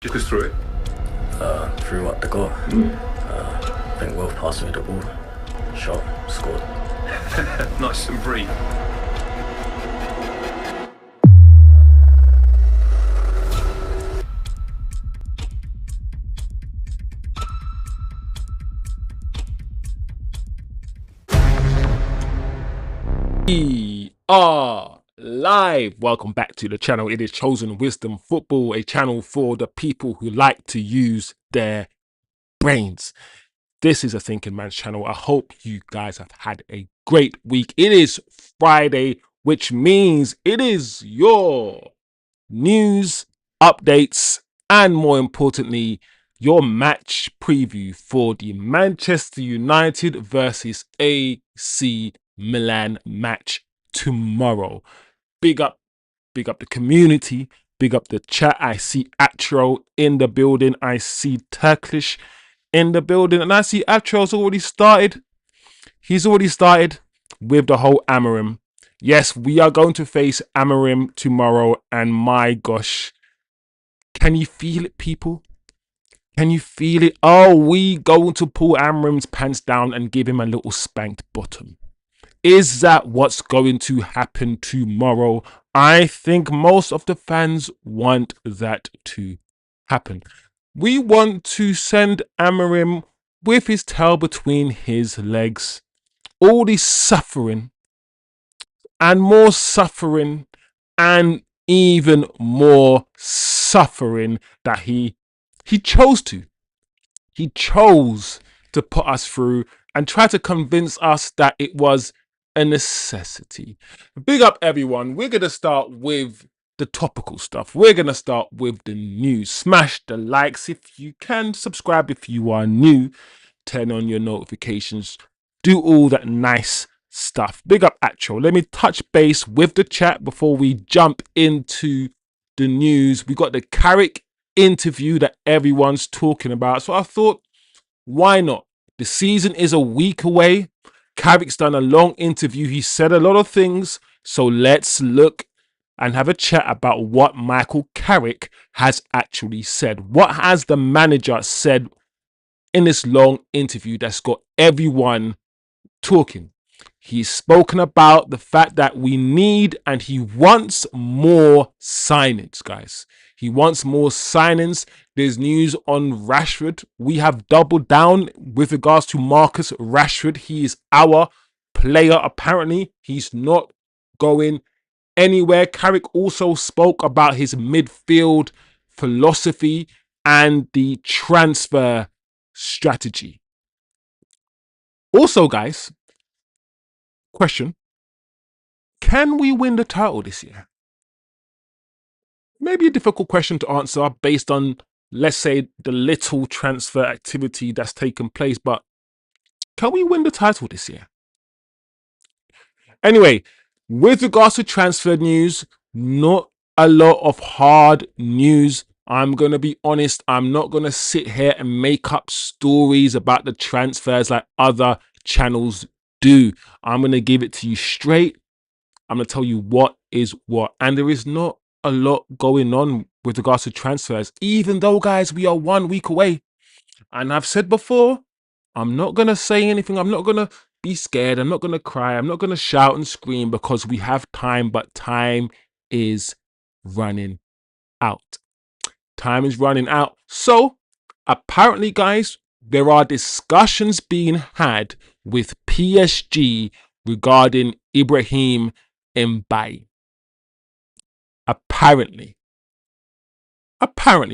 Talk us through it. Threw up the goal. I think Will passed me the ball, shot, scored. Nice and brief. We are live. Welcome back to the channel. It is Chosen Wisdom Football, a channel for the people who like to use their brains. This is a thinking man's channel. I hope you guys have had a great week. It is Friday, which means it is your news, updates, and more importantly, your match preview for the Manchester United versus AC Milan match tomorrow. Big up the community, big up the chat. I see Atro in the building, I see Turkish in the building, and I see Atro's already started. He's already started with the whole Amorim. Yes, we are going to face Amorim tomorrow, and my gosh, can you feel it, people? Can you feel it? Are we going to pull Amorim's pants down and give him a little spanked bottom? Is that what's going to happen tomorrow? I think most of the fans want that to happen. We want to send Amorim with his tail between his legs. All this suffering and more suffering and even more suffering that he chose to. He chose to put us through and try to convince us that it was a necessity. Big up everyone. We're going to start with the topical stuff. We're going to start with the news. Smash the likes if you can. Subscribe if you are new. Turn on your notifications. Do all that nice stuff. Big up Atro. Let me touch base with the chat before we jump into the news. We got the Carrick interview that everyone's talking about. So I thought, why not? The season is a week away. Carrick's done a long interview. He said a lot of things. So let's look and have a chat about what Michael Carrick has actually said. What has the manager said in this long interview that's got everyone talking? He's spoken about the fact that we need and he wants more signings, guys. He wants more signings. There's news on Rashford. We have doubled down with regards to Marcus Rashford. He is our player. Apparently, he's not going anywhere. Carrick also spoke about his midfield philosophy and the transfer strategy. Also, guys, question: can we win the title this year? Maybe a difficult question to answer based on, let's say, the little transfer activity that's taken place, but can we win the title this year? Anyway, with regards to transfer news, not a lot of hard news. I'm going to be honest, I'm not going to sit here and make up stories about the transfers like other channels do. I'm going to give it to you straight. I'm going to tell you what is what. And there is not a lot going on with regards to transfers, even though, guys, we are 1 week away. And I've said before, I'm not going to say anything. I'm not going to be scared. I'm not going to cry. I'm not going to shout and scream because we have time, but time is running out. Time is running out. So apparently, guys, there are discussions being had with PSG regarding Ibrahim Mbaye. Apparently,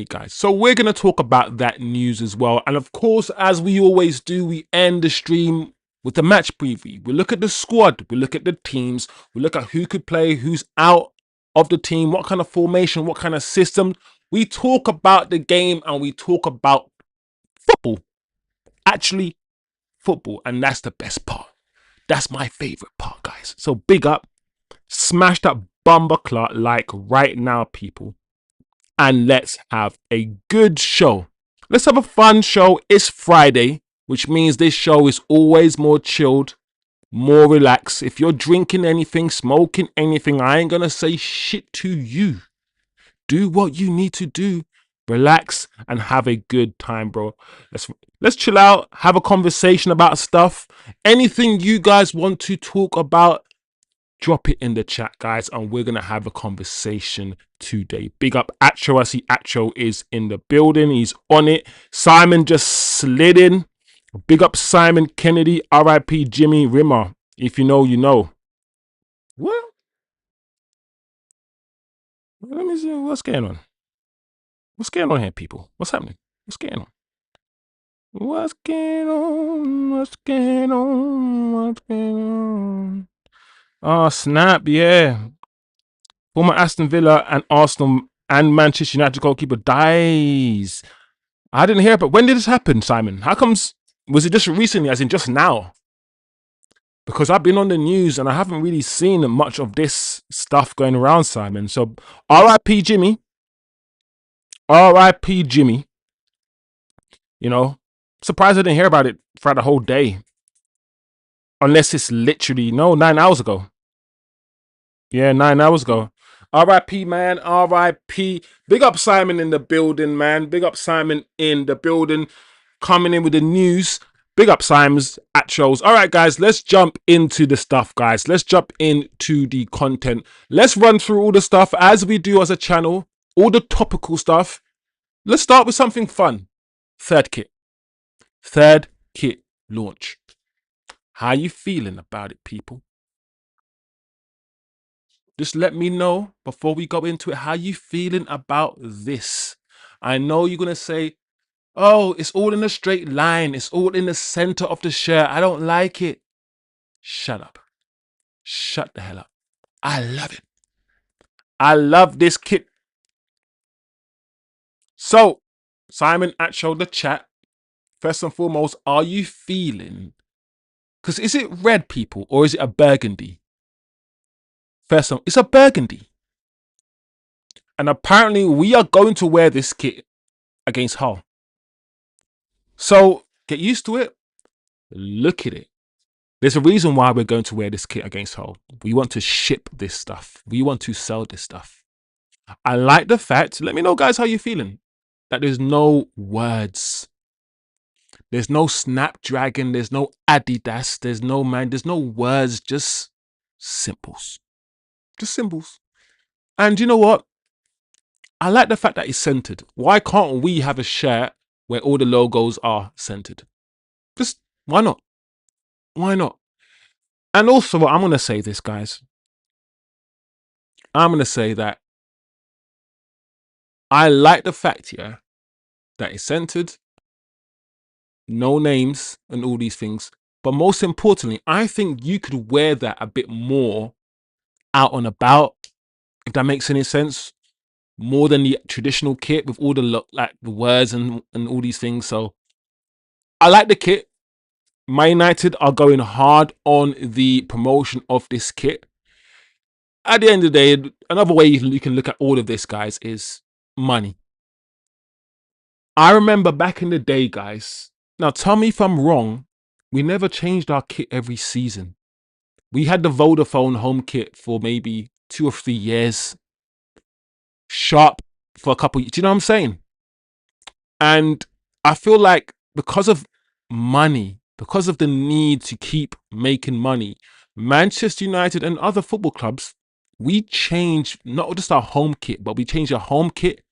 guys. So we're going to talk about that news as well. And of course, as we always do, we end the stream with the match preview. We look at the squad. We look at the teams. We look at who could play, who's out of the team, what kind of formation, what kind of system. We talk about the game and we talk about football. Actually, football. And that's the best part. That's my favorite part, guys. So big up. Smash that bumper clock like right now, people. And let's have a good show. Let's have a fun show. It's Friday, which means this show is always more chilled, more relaxed. If you're drinking anything, smoking anything, I ain't gonna say shit to you. Do what you need to do. relax, and have a good time, bro. Let's chill out, have a conversation about stuff. Anything you guys want to talk about, drop it in the chat, guys, and we're gonna have a conversation today. Big up Acho. I see Acho is in the building. He's on it. Simon just slid in. Big up Simon Kennedy. R.I.P. Jimmy Rimmer. If you know, you know. What? Let me see what's going on. What's going on here, people? What's happening? What's going on? What's going on? What's going on? What's going on? Oh, snap, yeah. Former Aston Villa and Arsenal and Manchester United goalkeeper dies. I didn't hear, but when did this happen, Simon? How comes? Was it just recently, as in just now? Because I've been on the news and I haven't really seen much of this stuff going around, Simon. So, R.I.P. Jimmy. R.I.P. Jimmy. You know, surprised I didn't hear about it throughout the whole day. Unless it's literally, no, 9 hours ago. Yeah, 9 hours ago. R.I.P. man, R.I.P. Big up Simon in the building, man. Big up Simon in the building. Coming in with the news. Big up Simon's at shows. All right, guys, let's jump into the stuff, guys. Let's jump into the content. Let's run through all the stuff as we do as a channel. All the topical stuff. Let's start with something fun. Third kit. Third kit launch. How you feeling about it, people? Just let me know before we go into it, how you feeling about this? I know you're going to say, oh, it's all in a straight line. It's all in the center of the shirt. I don't like it. Shut up. Shut the hell up. I love it. I love this kit. So, Simon at Show the chat. First and foremost, are you feeling? Because is it red, people, or is it a burgundy? First one, it's a burgundy. And apparently we are going to wear this kit against Hull. So get used to it. Look at it. There's a reason why we're going to wear this kit against Hull. We want to ship this stuff. We want to sell this stuff. I like the fact, let me know, guys, how you're feeling, that there's no words. There's no Snapdragon. There's no Adidas. There's no man. There's no words. Just symbols. Just symbols. And you know what? I like the fact that it's centered. Why can't we have a shirt where all the logos are centered? Just, why not? Why not? And also, I'm going to say this, guys. I'm going to say that I like the fact, yeah, that it's centered, no names and all these things. But most importantly, I think you could wear that a bit more out and about, if that makes any sense. More than the traditional kit with all the the words and all these things. So I like the kit. Man United are going hard on the promotion of this kit. At the end of the day, another way you can look at all of this, guys, is money. I remember back in the day, guys. Now tell me if I'm wrong. We never changed our kit every season. We had the Vodafone home kit for maybe 2 or 3 years. Sharp for a couple. Do you know what I'm saying? And I feel like because of money, because of the need to keep making money, Manchester United and other football clubs, we changed not just our home kit, but we changed our home kit,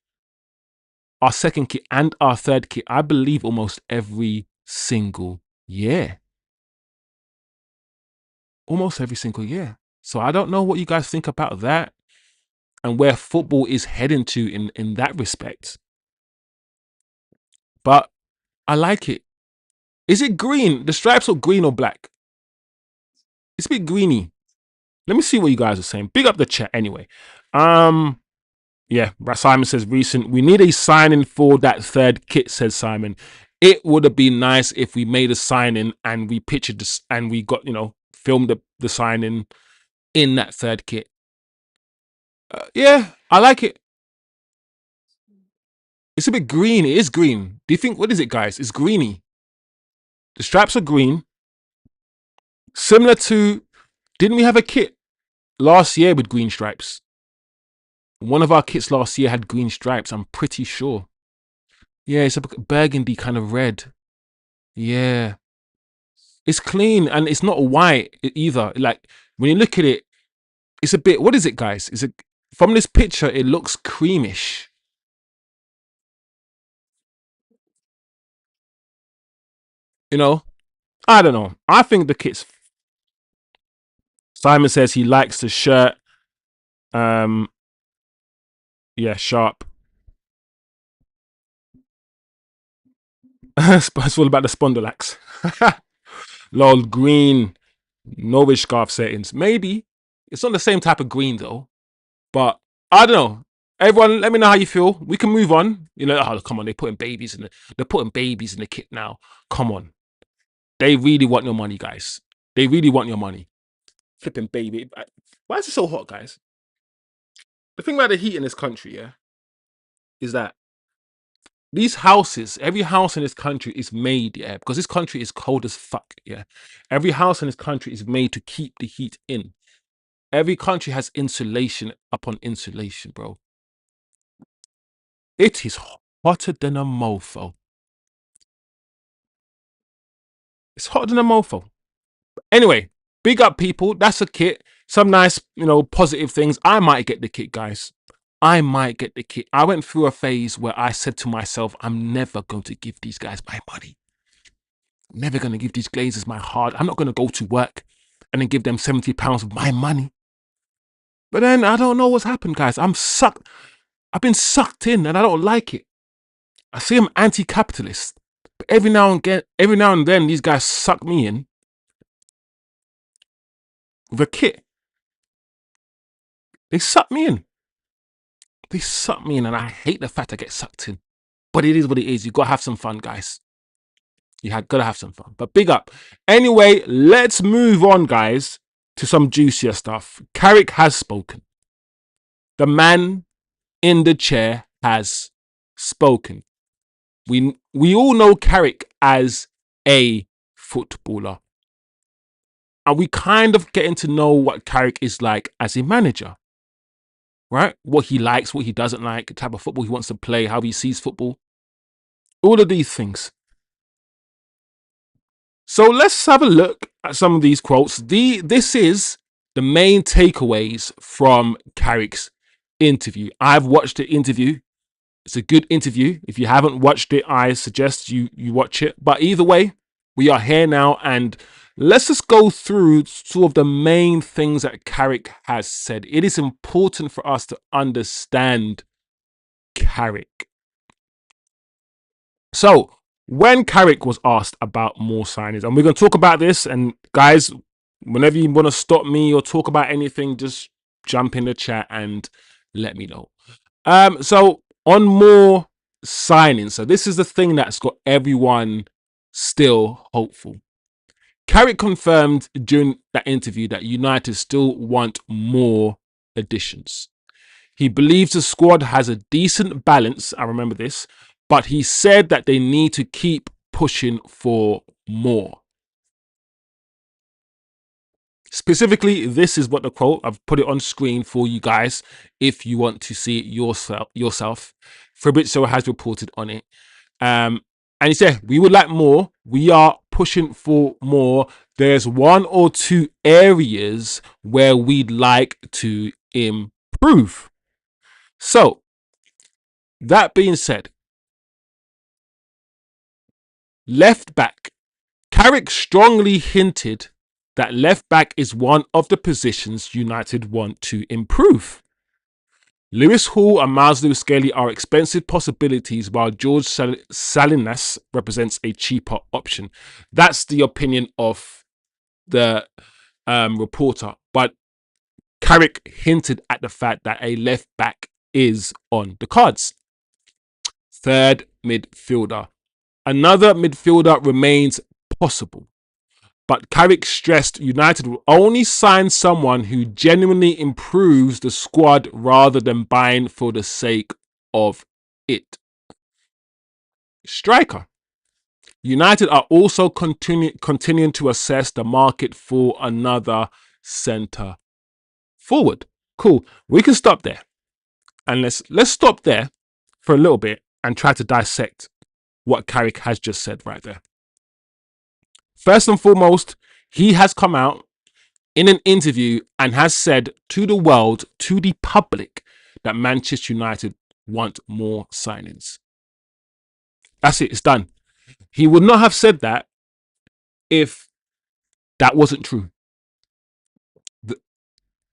our second kit, and our third kit, I believe, almost every single year. Almost every single year. So I don't know what you guys think about that and where football is heading to in that respect. But I like it. Is it green? The stripes are green or black? It's a bit greeny. Let me see what you guys are saying. Big up the chat anyway. Yeah, Simon says recent. We need a signing for that third kit, says Simon. It would have been nice if we made a signing and we pictured this and we got, filmed the signing in that third kit. Yeah, I like it. It's a bit green. It is green. Do you think, what is it, guys? It's greeny. The straps are green. Similar to, didn't we have a kit last year with green stripes? One of our kits last year had green stripes, I'm pretty sure. Yeah, it's a burgundy kind of red. Yeah. It's clean and it's not white either. Like when you look at it, it's a bit, what is it, guys? Is it from this picture, it looks creamish. You know? I don't know. I think the kit's Simon says he likes the shirt. Um yeah, sharp. It's all about the spondylax. Lol, green, Norwich scarf settings. Maybe. It's not the same type of green though. But I don't know. Everyone, let me know how you feel. We can move on. You know, oh come on, they're putting babies in the kit now. Come on. They really want your money, guys. They really want your money. Flipping baby. Why is it so hot, guys? The thing about the heat in this country, yeah, is that these houses, every house in this country is made, yeah, because this country is cold as fuck, yeah. Every house in this country is made to keep the heat in. Every country has insulation upon insulation, bro. It is hotter than a mofo. It's hotter than a mofo. Anyway, big up people. That's a kit. Some nice, positive things. I might get the kit, guys. I might get the kit. I went through a phase where I said to myself, I'm never going to give these guys my money. I'm never going to give these Glazers my hard. I'm not going to go to work and then give them £70 of my money. But then I don't know what's happened, guys. I'm sucked. I've been sucked in and I don't like it. I see I'm anti-capitalist. But every now and then, these guys suck me in with a kit. They suck me in. They suck me in, and I hate the fact I get sucked in. But it is what it is. You gotta have some fun, guys. Gotta have some fun. But big up. Anyway, let's move on, guys, to some juicier stuff. Carrick has spoken. The man in the chair has spoken. We all know Carrick as a footballer. And we kind of getting to know what Carrick is like as a manager. Right? What he likes, what he doesn't like, the type of football he wants to play, how he sees football. All of these things. So let's have a look at some of these quotes. This is the main takeaways from Carrick's interview. I've watched the interview. It's a good interview. If you haven't watched it, I suggest you watch it. But either way, we are here now, and let's just go through sort of the main things that Carrick has said. It is important for us to understand Carrick. So, when Carrick was asked about more signings, and we're going to talk about this, and guys, whenever you want to stop me or talk about anything, just jump in the chat and let me know. So on more signings, so this is the thing that's got everyone still hopeful. Carrick confirmed during that interview that United still want more additions. He believes the squad has a decent balance, I remember this, but he said that they need to keep pushing for more. Specifically, this is what the quote, I've put it on screen for you guys if you want to see it yourself. Fabrizio has reported on it. And he said, we would like more. We are pushing for more. There's one or two areas where we'd like to improve. So, that being said, left back. Carrick strongly hinted that left back is one of the positions United want to improve. Lewis Hall and Miles Lewis-Skelly are expensive possibilities, while George Salinas represents a cheaper option. That's the opinion of the reporter. But Carrick hinted at the fact that a left back is on the cards. Third midfielder. Another midfielder remains possible. But Carrick stressed United will only sign someone who genuinely improves the squad rather than buying for the sake of it. Striker. United are also continuing to assess the market for another centre forward. Cool. We can stop there. And let's stop there for a little bit and try to dissect what Carrick has just said right there. First and foremost, he has come out in an interview and has said to the world, to the public, that Manchester United want more signings. That's it. It's done. He would not have said that if that wasn't true.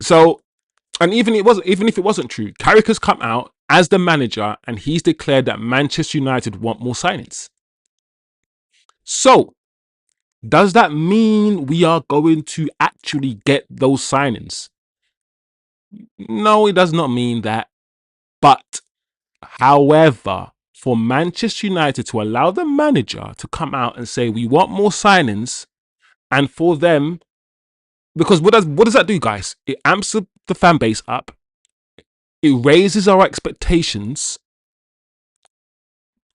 So, and even if it wasn't true, Carrick has come out as the manager and he's declared that Manchester United want more signings. So, does that mean we are going to actually get those signings? No, it does not mean that. But, however, for Manchester United to allow the manager to come out and say we want more signings, and for them, because what does that do, guys? It amps the fan base up. It raises our expectations.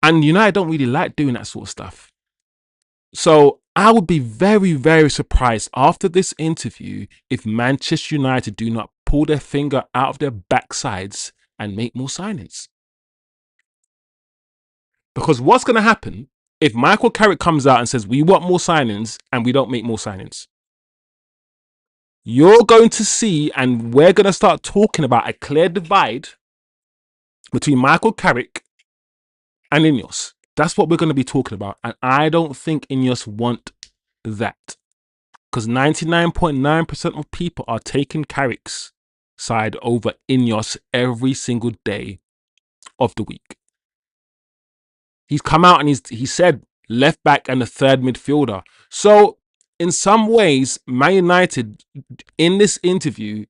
And United don't really like doing that sort of stuff. So I would be very, very surprised after this interview if Manchester United do not pull their finger out of their backsides and make more signings. Because what's going to happen if Michael Carrick comes out and says we want more signings and we don't make more signings? You're going to see, and we're going to start talking about a clear divide between Michael Carrick and Ineos. That's what we're going to be talking about. And I don't think Ineos want that. Because 99.9% of people are taking Carrick's side over Ineos every single day of the week. He's come out and he said left back and a third midfielder. So in some ways, Man United in this interview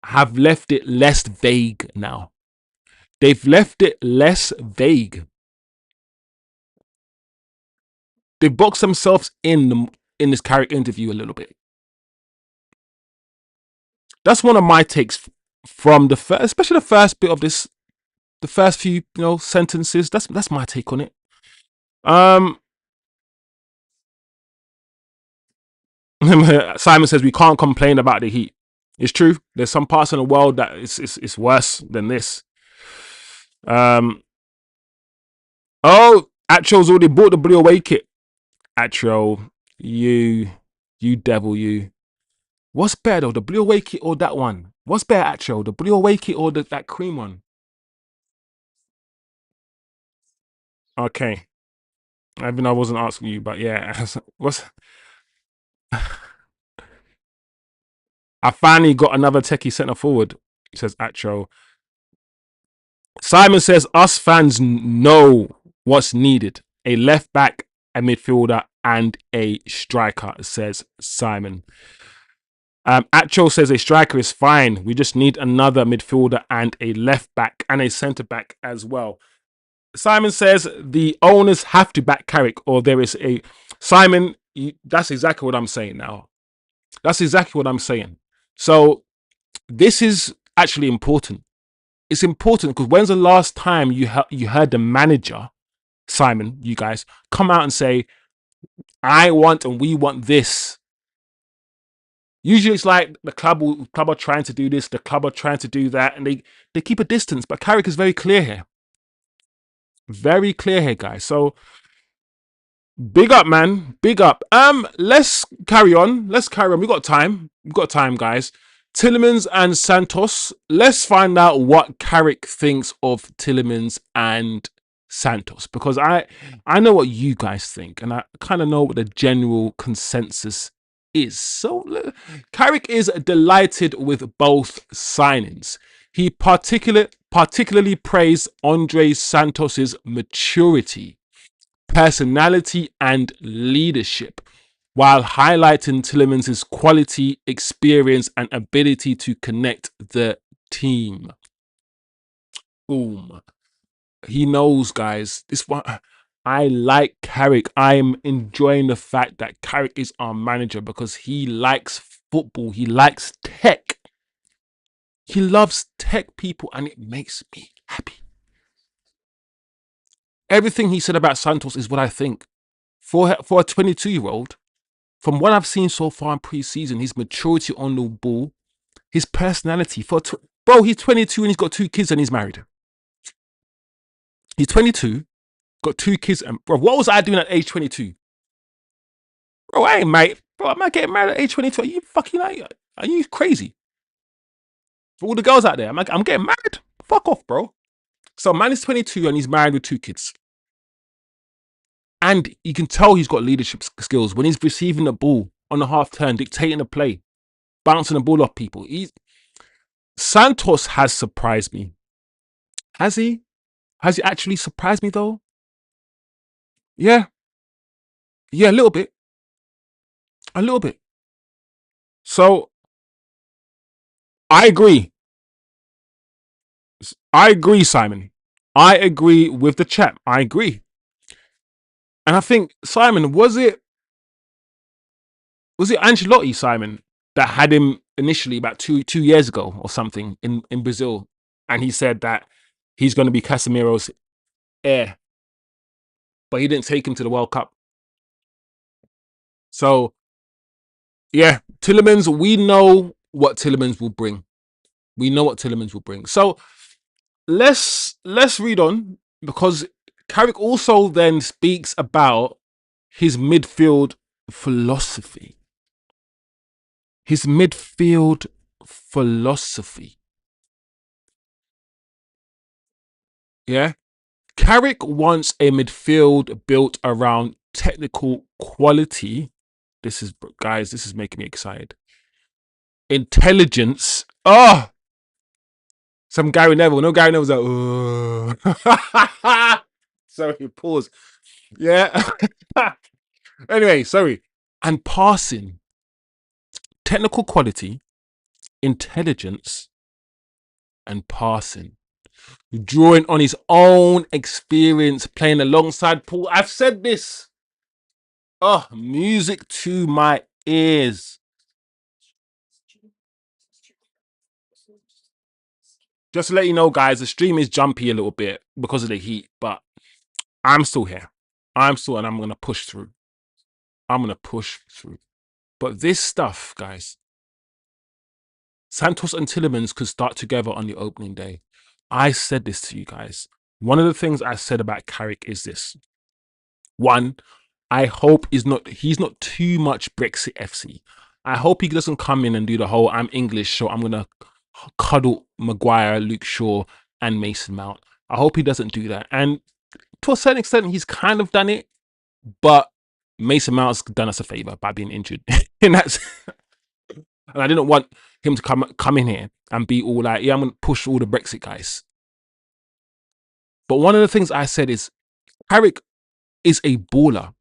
have left it less vague now. They've left it less vague. They boxed themselves in this Carrick interview a little bit. That's one of my takes from the first, especially the first bit of this, the first few sentences. That's my take on it. Simon says we can't complain about the heat. It's true. There's some parts in the world that it's worse than this. Oh, Atro's already bought the blue away kit. Atro, you devil, you. What's better though, the blue away kit or that one? What's better, Atro, the blue away kit or that cream one? Okay, I mean I wasn't asking you, but yeah, I finally got another techie centre forward, says Atro. Simon says us fans know what's needed: a left back, a midfielder, and a striker, says Simon. Atcho says a striker is fine. We just need another midfielder and a left back and a centre back as well. Simon says the owners have to back Carrick or there is a... Simon, that's exactly what I'm saying now. That's exactly what I'm saying. So this is actually important. It's important because when's the last time you heard the manager, Simon, you guys, come out and say, I want and we want this? Usually it's like the club are trying to do this, the club are trying to do that, and they keep a distance. But Carrick is very clear here. Very clear here, guys. So big up, man. Big up. Let's carry on. We got time. We've got time, guys. Tielemans and Santos. Let's find out what Carrick thinks of Tielemans and Santos, because I know what you guys think, and I kind of know what the general consensus is. So Carrick is delighted with both signings. He particularly praised Andre Santos's maturity, personality, and leadership, while highlighting Tielemans' quality, experience, and ability to connect the team. Boom. He knows, guys. This one, I like Carrick. I'm enjoying the fact that Carrick is our manager because he likes football. He likes tech. He loves tech people, and it makes me happy. Everything he said about Santos is what I think. For a 22-year-old, from what I've seen so far in pre-season, his maturity on the ball, his personality. Bro, he's 22 and he's got 2 kids and he's married. He's 22 got 2 kids, and bro, what was I doing at age 22? Bro, I ain't married. Bro, I'm not getting married at age 22. Are you fucking like, are you crazy? For all the girls out there, I'm getting married. Fuck off, bro. So man is 22 and he's married with 2 kids. And you can tell he's got leadership skills when he's receiving the ball on the half turn, dictating the play, bouncing the ball off people. Santos has surprised me. Has he? Has he actually surprised me though? Yeah. Yeah, a little bit. A little bit. So I agree. I agree, Simon. I agree with the chat. I agree. And I think, Simon, was it Ancelotti, Simon, that had him initially about two years ago or something in Brazil, and he said that he's going to be Casemiro's heir, but he didn't take him to the World Cup. So yeah, Tillemans, we know what Tillemans will bring. We know what Tillemans will bring. So let's read on, because Carrick also then speaks about his midfield philosophy. His midfield philosophy. Yeah. Carrick wants a midfield built around technical quality. Guys, this is making me excited. Intelligence. Oh, some Gary Neville. No, Gary Neville's like, oh. Sorry, pause. Yeah. Anyway, sorry. And passing. Technical quality, intelligence, and passing. Drawing on his own experience, playing alongside Paul. I've said this. Oh, music to my ears. Just to let you know, guys, the stream is jumpy a little bit because of the heat, but I'm still here. And I'm going to push through. I'm going to push through. But this stuff, guys, Santos and Tillemans could start together on the opening day. I said this to you guys. One of the things I said about Carrick is this. One, I hope he's not too much Brexit FC. I hope he doesn't come in and do the whole I'm English, so I'm going to cuddle Maguire, Luke Shaw, and Mason Mount. I hope he doesn't do that. And to a certain extent, he's kind of done it, but Mason Mount's done us a favor by being injured. And I didn't want him to come in here and be all like, yeah, I'm going to push all the Brexit guys. But one of the things I said is Carrick is a baller.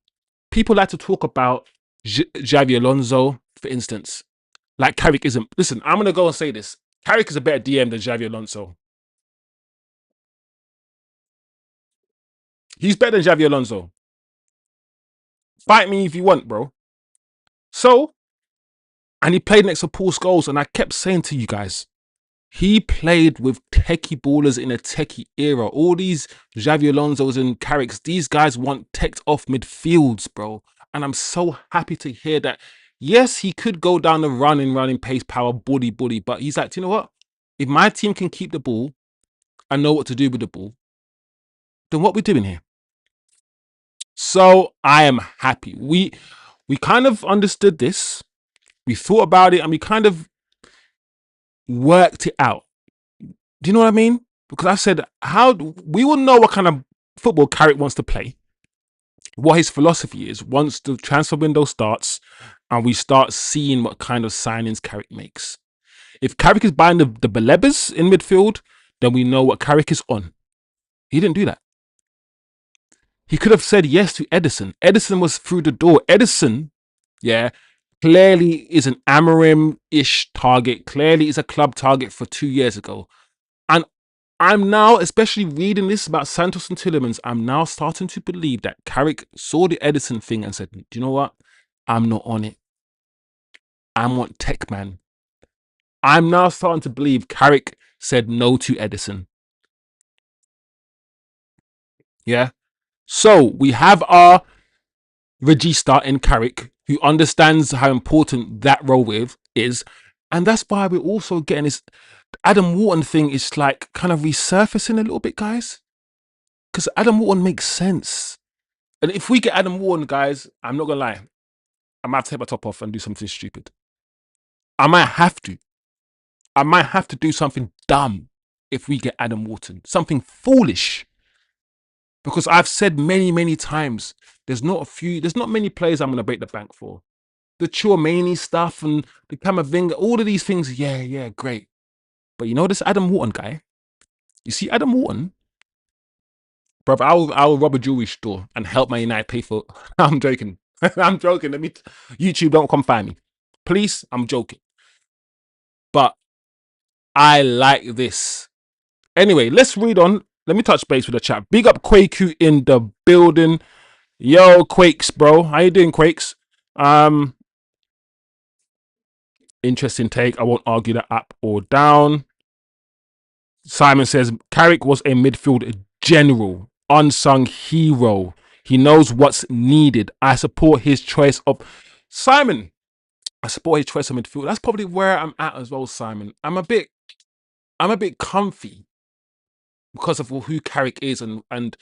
People like to talk about Xavi Alonso, for instance. Like Carrick isn't. Listen, I'm going to go and say this. Carrick is a better DM than Xavi Alonso. He's better than Xavi Alonso. Fight me if you want, bro. So, and he played next to Paul Scholes, and I kept saying to you guys, he played with techie ballers in a techie era. All these Xavi Alonsos and Carricks, these guys want teched off midfields, bro. And I'm so happy to hear that. Yes, he could go down the running pace, power, bully, but he's like, you know what? If my team can keep the ball and know what to do with the ball, then what we're doing here. So I am happy. We kind of understood this. We thought about it and we kind of worked it out. Do you know what I mean? Because I said, we will know what kind of football Carrick wants to play, what his philosophy is once the transfer window starts and we start seeing what kind of signings Carrick makes. If Carrick is buying the Belebas in midfield, then we know what Carrick is on. He didn't do that. He could have said yes to Edison. Edison was through the door. Edison, yeah, clearly is an Amorim-ish target. Clearly is a club target for 2 years ago. And I'm now, especially reading this about Santos and Tillemans, I'm now starting to believe that Carrick saw the Edison thing and said, do you know what? I'm not on it. I want tech, man. I'm now starting to believe Carrick said no to Edison. Yeah. So we have our regista in Carrick who understands how important that role is. And that's why we're also getting this Adam Wharton thing is like kind of resurfacing a little bit, guys. because Adam Wharton makes sense. And if we get Adam Wharton, guys, I'm not gonna lie, I might take my top off and do something stupid. I might have to. I might have to do something dumb if we get Adam Wharton. Something foolish. Because I've said many, many times, there's not many players I'm gonna break the bank for. The Chouameni stuff and the Camavinga, all of these things, yeah, great. But you know this Adam Wharton guy? You see Adam Wharton? Brother, I'll rob a jewelry store and help Man United pay for. I'm joking. I'm joking. YouTube, don't come find me. Please, I'm joking. But I like this. Anyway, let's read on. Let me touch base with the chat. Big up Quaku in the building. Yo, Quakes, bro. How you doing, Quakes? Interesting take. I won't argue that up or down. Simon says Carrick was a midfield general, unsung hero. He knows what's needed. I support his choice of Simon. I support his choice of midfield. That's probably where I'm at as well, Simon. I'm a bit comfy because of who Carrick is, and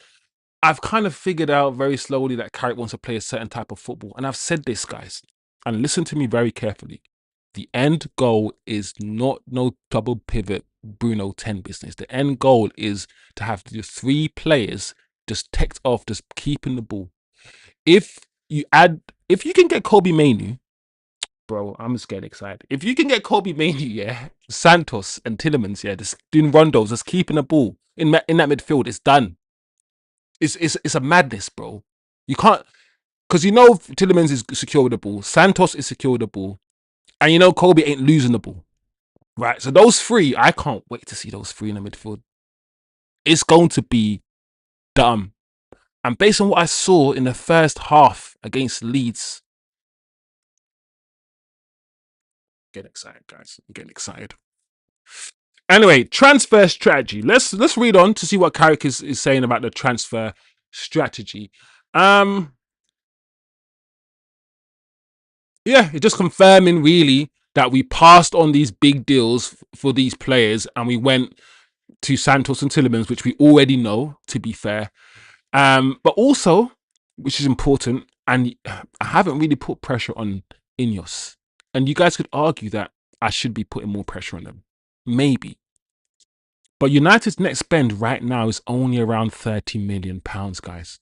I've kind of figured out very slowly that Carrick wants to play a certain type of football. And I've said this, guys, and listen to me very carefully. The end goal is not no double pivot Bruno 10 business. The end goal is to have the 3 players just teched off, just keeping the ball. If you can get Kobbie Mainoo, bro, I'm just getting excited. If you can get Kobbie Mainoo, yeah, Santos and Tielemans, yeah, just doing rondos, just keeping the ball in that midfield, it's done. It's a madness, bro. You can't, because you know Tielemans is secure with the ball, Santos is secure with the ball, and you know Kobbie ain't losing the ball. Right, so those 3, I can't wait to see those 3 in the midfield. It's going to be dumb. And based on what I saw in the first half against Leeds, get excited, guys. I'm getting excited. Anyway, transfer strategy. Let's read on to see what Carrick is saying about the transfer strategy. Yeah, it's just confirming really that we passed on these big deals for these players and we went to Santos and Tielemans, which we already know, to be fair. But also, which is important, and I haven't really put pressure on Ineos. And you guys could argue that I should be putting more pressure on them. Maybe. But United's net spend right now is only around £30 million, guys.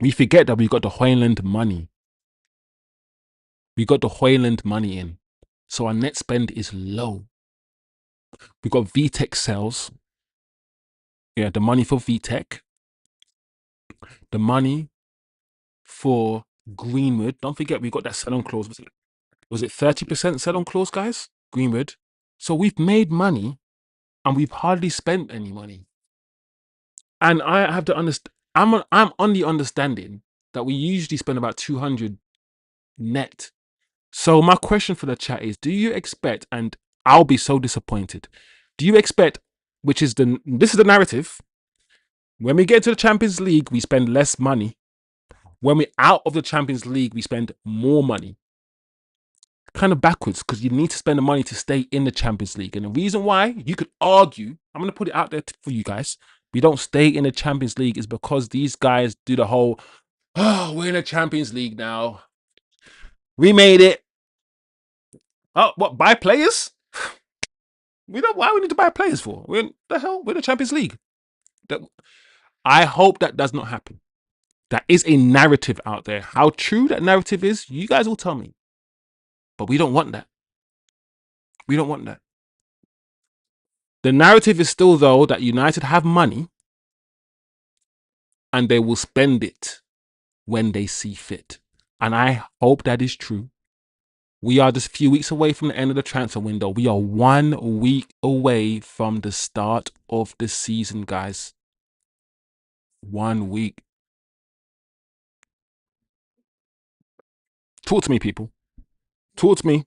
We forget that we got the Hoyland money. We got the Hoyland money in. So our net spend is low. We got VTech sales. Yeah, the money for VTech. The money for Greenwood. Don't forget, we got that sell-on clause. Was it 30% sell-on clause, guys? Greenwood. So we've made money and we've hardly spent any money. And I have to understand, I'm on the understanding that we usually spend about 200 net. So my question for the chat is, do you expect, and I'll be so disappointed, do you expect, this is the narrative, when we get to the Champions League, we spend less money. When we're out of the Champions League, we spend more money. Kind of backwards, because you need to spend the money to stay in the Champions League. And the reason why, you could argue, I'm going to put it out there for you guys, we don't stay in the Champions League is because these guys do the whole, oh, we're in the Champions League now. We made it. Oh, what, buy players? Why we need to buy players for? We're in the Champions League. I hope that does not happen. That is a narrative out there. How true that narrative is, you guys will tell me. But we don't want that. We don't want that. The narrative is still, though, that United have money and they will spend it when they see fit. And I hope that is true. We are just a few weeks away from the end of the transfer window. We are 1 week away from the start of the season, guys. 1 week. Talk to me, people. Talk to me.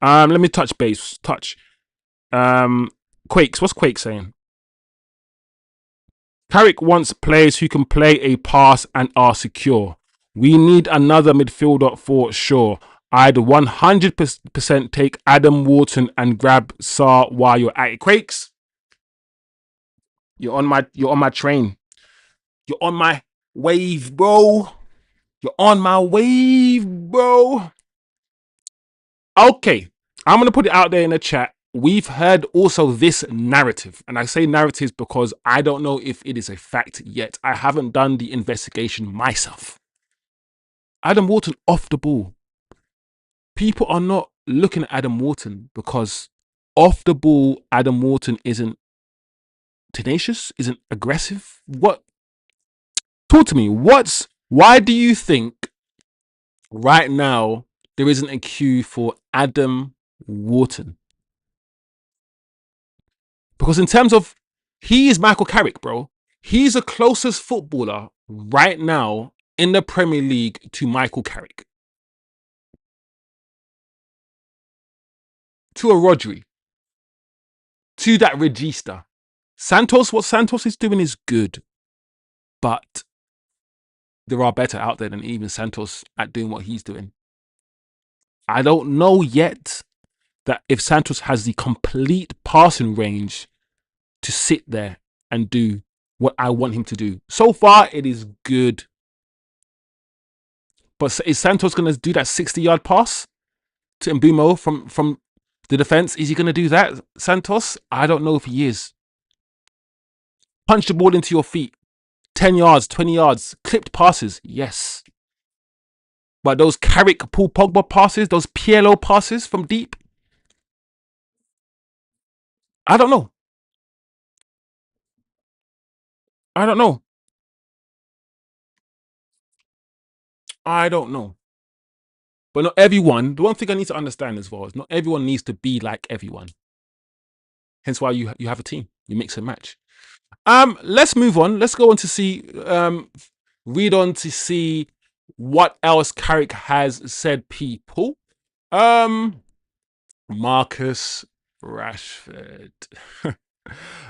Let me touch base. Quakes. What's Quake saying? Carrick wants players who can play a pass and are secure. We need another midfielder for sure. I'd 100% take Adam Wharton and grab Sarr while you're at it. Quakes, You're on my train. You're on my wave, bro. You're on my wave, bro. Okay, I'm gonna put it out there in the chat. We've heard also this narrative, and I say narratives because I don't know if it is a fact yet. I haven't done the investigation myself. Adam Wharton off the ball. People are not looking at Adam Wharton because off the ball, Adam Wharton isn't tenacious, isn't aggressive. What? Talk to me. Why do you think right now there isn't a queue for Adam Wharton? Because in terms of, he is Michael Carrick, bro. He's the closest footballer right now in the Premier League to Michael Carrick. To a Rodri. To that Regista. Santos, what Santos is doing is good. But there are better out there than even Santos at doing what he's doing. I don't know yet that if Santos has the complete passing range to sit there and do what I want him to do. So far, it is good. But is Santos going to do that 60-yard pass to Mbumo from the defense? Is he going to do that, Santos? I don't know if he is. Punch the ball into your feet. 10 yards, 20 yards. Clipped passes. Yes. But those Carrick, Paul Pogba passes, those PLO passes from deep, I don't know. I don't know. I don't know. But not everyone, the one thing I need to understand as well is not everyone needs to be like everyone. Hence why you have a team. You mix and match. Let's move on. Let's go on to see, read on to see what else Carrick has said, people. Marcus Rashford.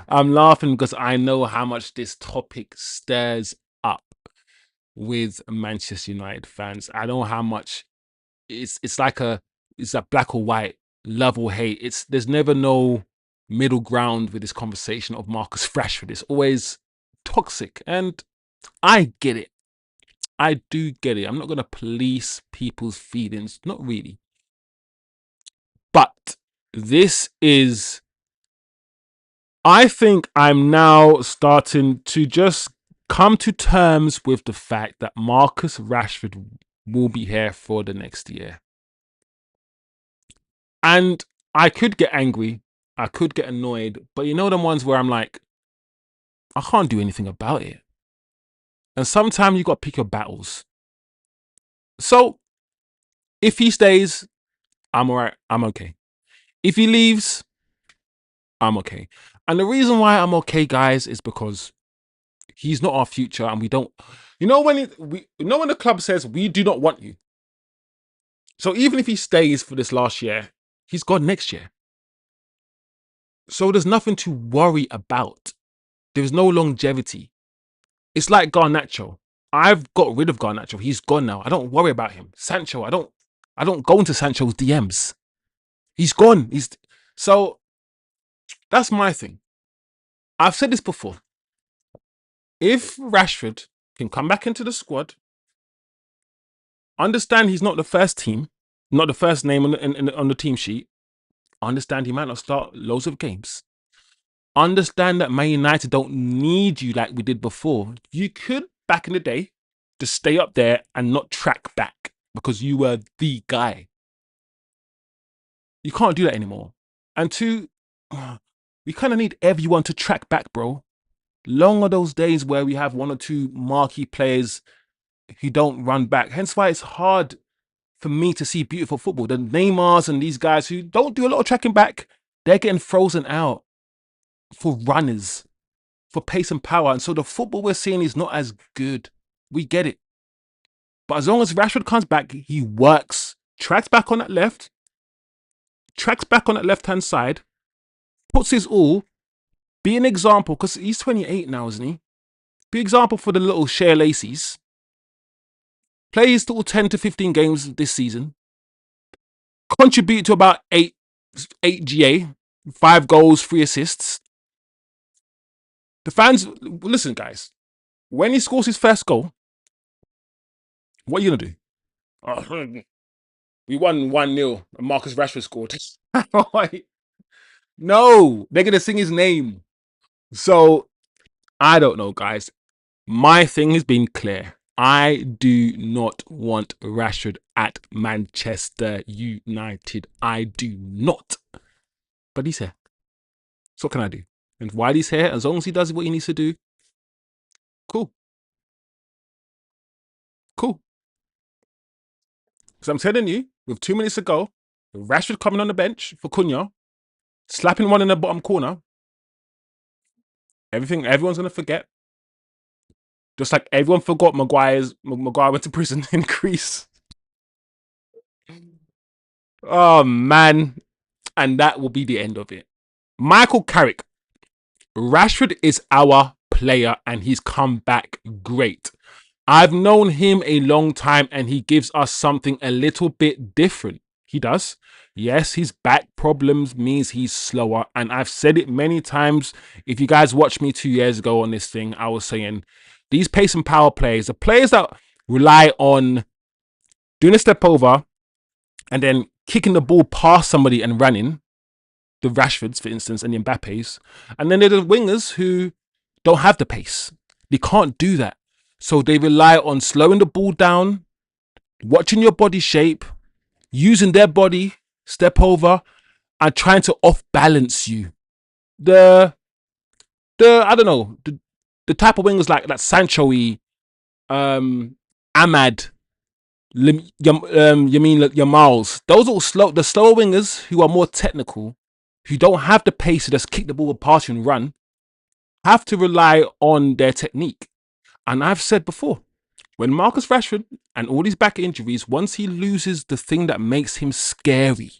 I'm laughing because I know how much this topic stirs up with Manchester United fans. I know how much it's like it's a black or white, love or hate. There's never no middle ground with this conversation of Marcus Rashford. It's always toxic, and I get it. I do get it. I'm not gonna police people's feelings, not really. But this is, I think I'm now starting to just come to terms with the fact that Marcus Rashford will be here for the next year. And I could get angry, I could get annoyed, but you know them ones where I'm like, I can't do anything about it. And sometimes you got to pick your battles. So if he stays, I'm all right. I'm okay. If he leaves, I'm okay. And the reason why I'm okay, guys, is because he's not our future, and we don't. You know when when the club says we do not want you. So even if he stays for this last year, he's gone next year. So there's nothing to worry about. There's no longevity. It's like Garnacho. I've got rid of Garnacho. He's gone now. I don't worry about him. Sancho, I don't go into Sancho's DMs. He's gone. So that's my thing. I've said this before. If Rashford can come back into the squad, understand he's not the first team, not the first name on the team sheet. Understand he might not start loads of games. Understand that Man United don't need you like we did before. You could, back in the day, just stay up there and not track back because you were the guy. You can't do that anymore. And two, we kind of need everyone to track back, bro. Long are those days where we have one or two marquee players who don't run back. Hence why it's hard for me to see beautiful football. The Neymars and these guys who don't do a lot of tracking back, they're getting frozen out for runners, for pace and power. And so the football we're seeing is not as good. We get it. But as long as Rashford comes back, he works, tracks back on that left-hand side, puts his all, be an example, because he's 28 now, isn't he? Be an example for the little Shea Laceys. Play his little 10 to 15 games this season. Contribute to about 8 GA, 5 goals, 3 assists. The fans, listen, guys. When he scores his first goal, what are you gonna do? Oh, we won 1-0 and Marcus Rashford scored. No, they're gonna sing his name. So I don't know, guys. My thing has been clear. I do not want Rashford at Manchester United. I do not. But he's here. So what can I do? And while he's here, as long as he does what he needs to do, cool. Cool. Because I'm telling you, with 2 minutes to go, Rashford coming on the bench for Cunha, slapping one in the bottom corner. Everyone's gonna forget. Just like everyone forgot Maguire went to prison in Greece. Oh man. And that will be the end of it. Michael Carrick. Rashford is our player and he's come back great. I've known him a long time and he gives us something a little bit different. He does. Yes, his back problems means he's slower. And I've said it many times. If you guys watched me 2 years ago on this thing, I was saying these pace and power players, the players that rely on doing a step over and then kicking the ball past somebody and running, the Rashfords, for instance, and the Mbappes. And then there are the wingers who don't have the pace. They can't do that. So they rely on slowing the ball down, watching your body shape, using their body, step over, and trying to off balance you. I don't know, the type of wingers like that Sancho-y, Ahmad, Yamals. Those are the slower wingers who are more technical, who don't have the pace to just kick the ball past you and run, have to rely on their technique. And I've said before, when Marcus Rashford and all these back injuries, once he loses the thing that makes him scary,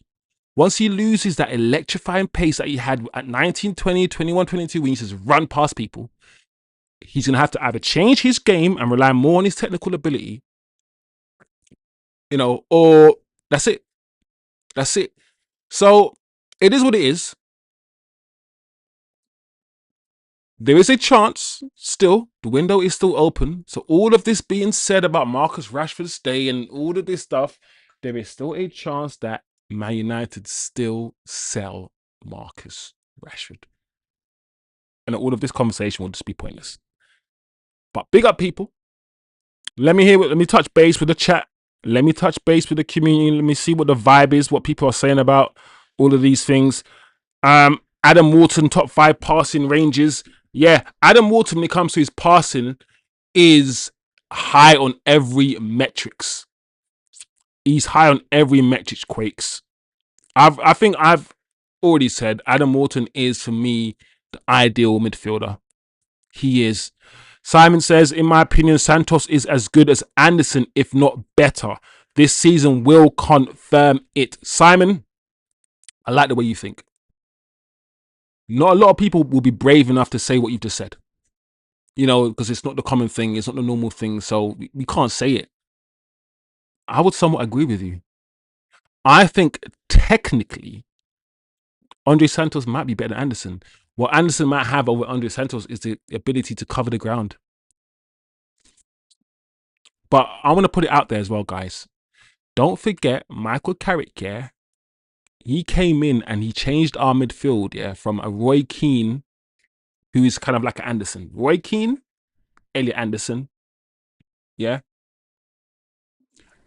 once he loses that electrifying pace that he had at 19, 20, 21, 22, when he just run past people, he's going to have to either change his game and rely more on his technical ability, or that's it. That's it. So it is what it is. There is a chance still. The window is still open. So all of this being said about Marcus Rashford's stay and all of this stuff, there is still a chance that Man United still sell Marcus Rashford. And all of this conversation will just be pointless. But big up, people. Let me touch base with the chat. Let me touch base with the community. Let me see what the vibe is, what people are saying about all of these things. Adam Wharton, top 5 passing ranges. Yeah, Adam Wharton, when it comes to his passing, is high on every metrics. He's high on every metrics, Quakes. I think I've already said Adam Wharton is, for me, the ideal midfielder. He is. Simon says, in my opinion, Santos is as good as Anderson, if not better. This season will confirm it. Simon, I like the way you think. Not a lot of people will be brave enough to say what you've just said. Because it's not the common thing. It's not the normal thing. So we can't say it. I would somewhat agree with you. I think technically, Andre Santos might be better than Anderson. What Anderson might have over Andre Santos is the ability to cover the ground. But I want to put it out there as well, guys. Don't forget Michael Carrick, yeah? He came in and he changed our midfield, yeah, from a Roy Keane, who is kind of like an Anderson. Roy Keane, Elliot Anderson, yeah?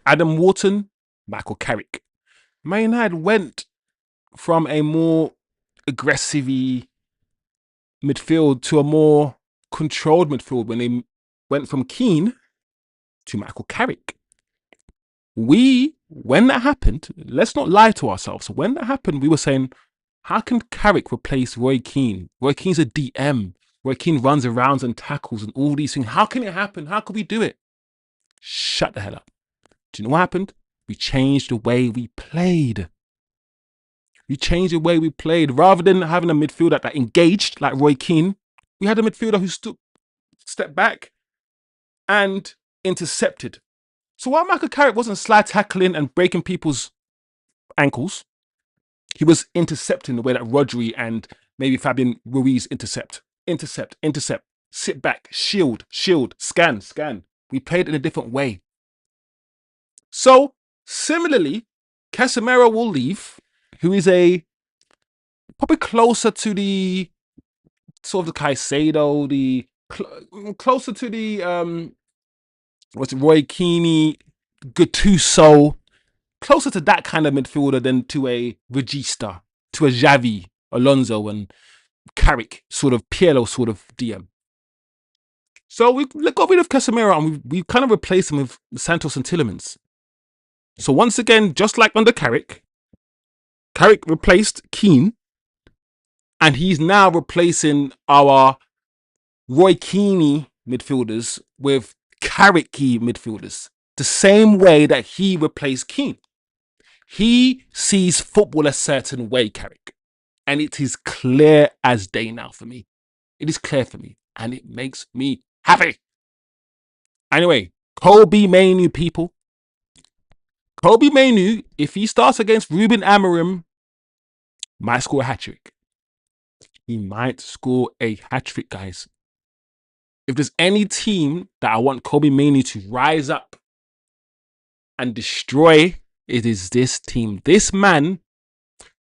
Adam Wharton, Michael Carrick. Man United went from a more aggressive midfield to a more controlled midfield when they went from Keane to Michael Carrick. When that happened, let's not lie to ourselves. When that happened, we were saying, how can Carrick replace Roy Keane? Roy Keane's a DM. Roy Keane runs around and tackles and all these things. How can it happen? How could we do it? Shut the hell up. Do you know what happened? We changed the way we played. We changed the way we played. Rather than having a midfielder that engaged like Roy Keane, we had a midfielder who stepped back and intercepted. So while Michael Carrick wasn't slide tackling and breaking people's ankles, he was intercepting the way that Rodri and maybe Fabian Ruiz intercept. intercept, sit back, shield, scan. We played in a different way. So similarly, Casemiro will leave, who is probably closer to the sort of the Caicedo, closer to the Roy Keane, Gattuso, closer to that kind of midfielder than to a Regista, to a Xavi, Alonso, and Carrick, sort of Pirlo sort of DM. So we got rid of Casemiro and we kind of replaced him with Santos and Tielemans. So once again, just like under Carrick replaced Keane, and he's now replacing our Roy Keane midfielders with Carricky midfielders. The same way that he replaced Keane. He sees football a certain way, Carrick. And it is clear as day now for me. It is clear for me. And it makes me happy. Anyway, Kobbie Mainoo, people. Kobbie Mainoo, if he starts against Ruben Amorim, might score a hat-trick. He might score a hat-trick, guys. If there's any team that I want Kobbie Mainoo to rise up and destroy, it is this team. This man,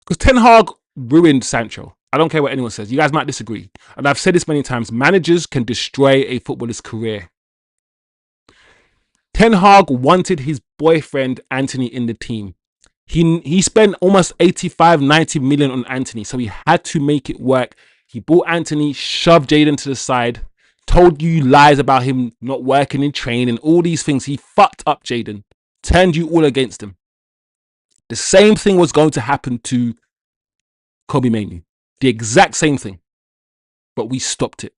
because Ten Hag ruined Sancho. I don't care what anyone says. You guys might disagree. And I've said this many times. Managers can destroy a footballer's career. Ten Hag wanted his boyfriend Anthony in the team. He spent almost 85, 90 million on Anthony. So he had to make it work. He bought Anthony, shoved Jadon to the side, told you lies about him not working in training, all these things. He fucked up Jadon, turned you all against him. The same thing was going to happen to Kobbie Mainoo. The exact same thing. But we stopped it.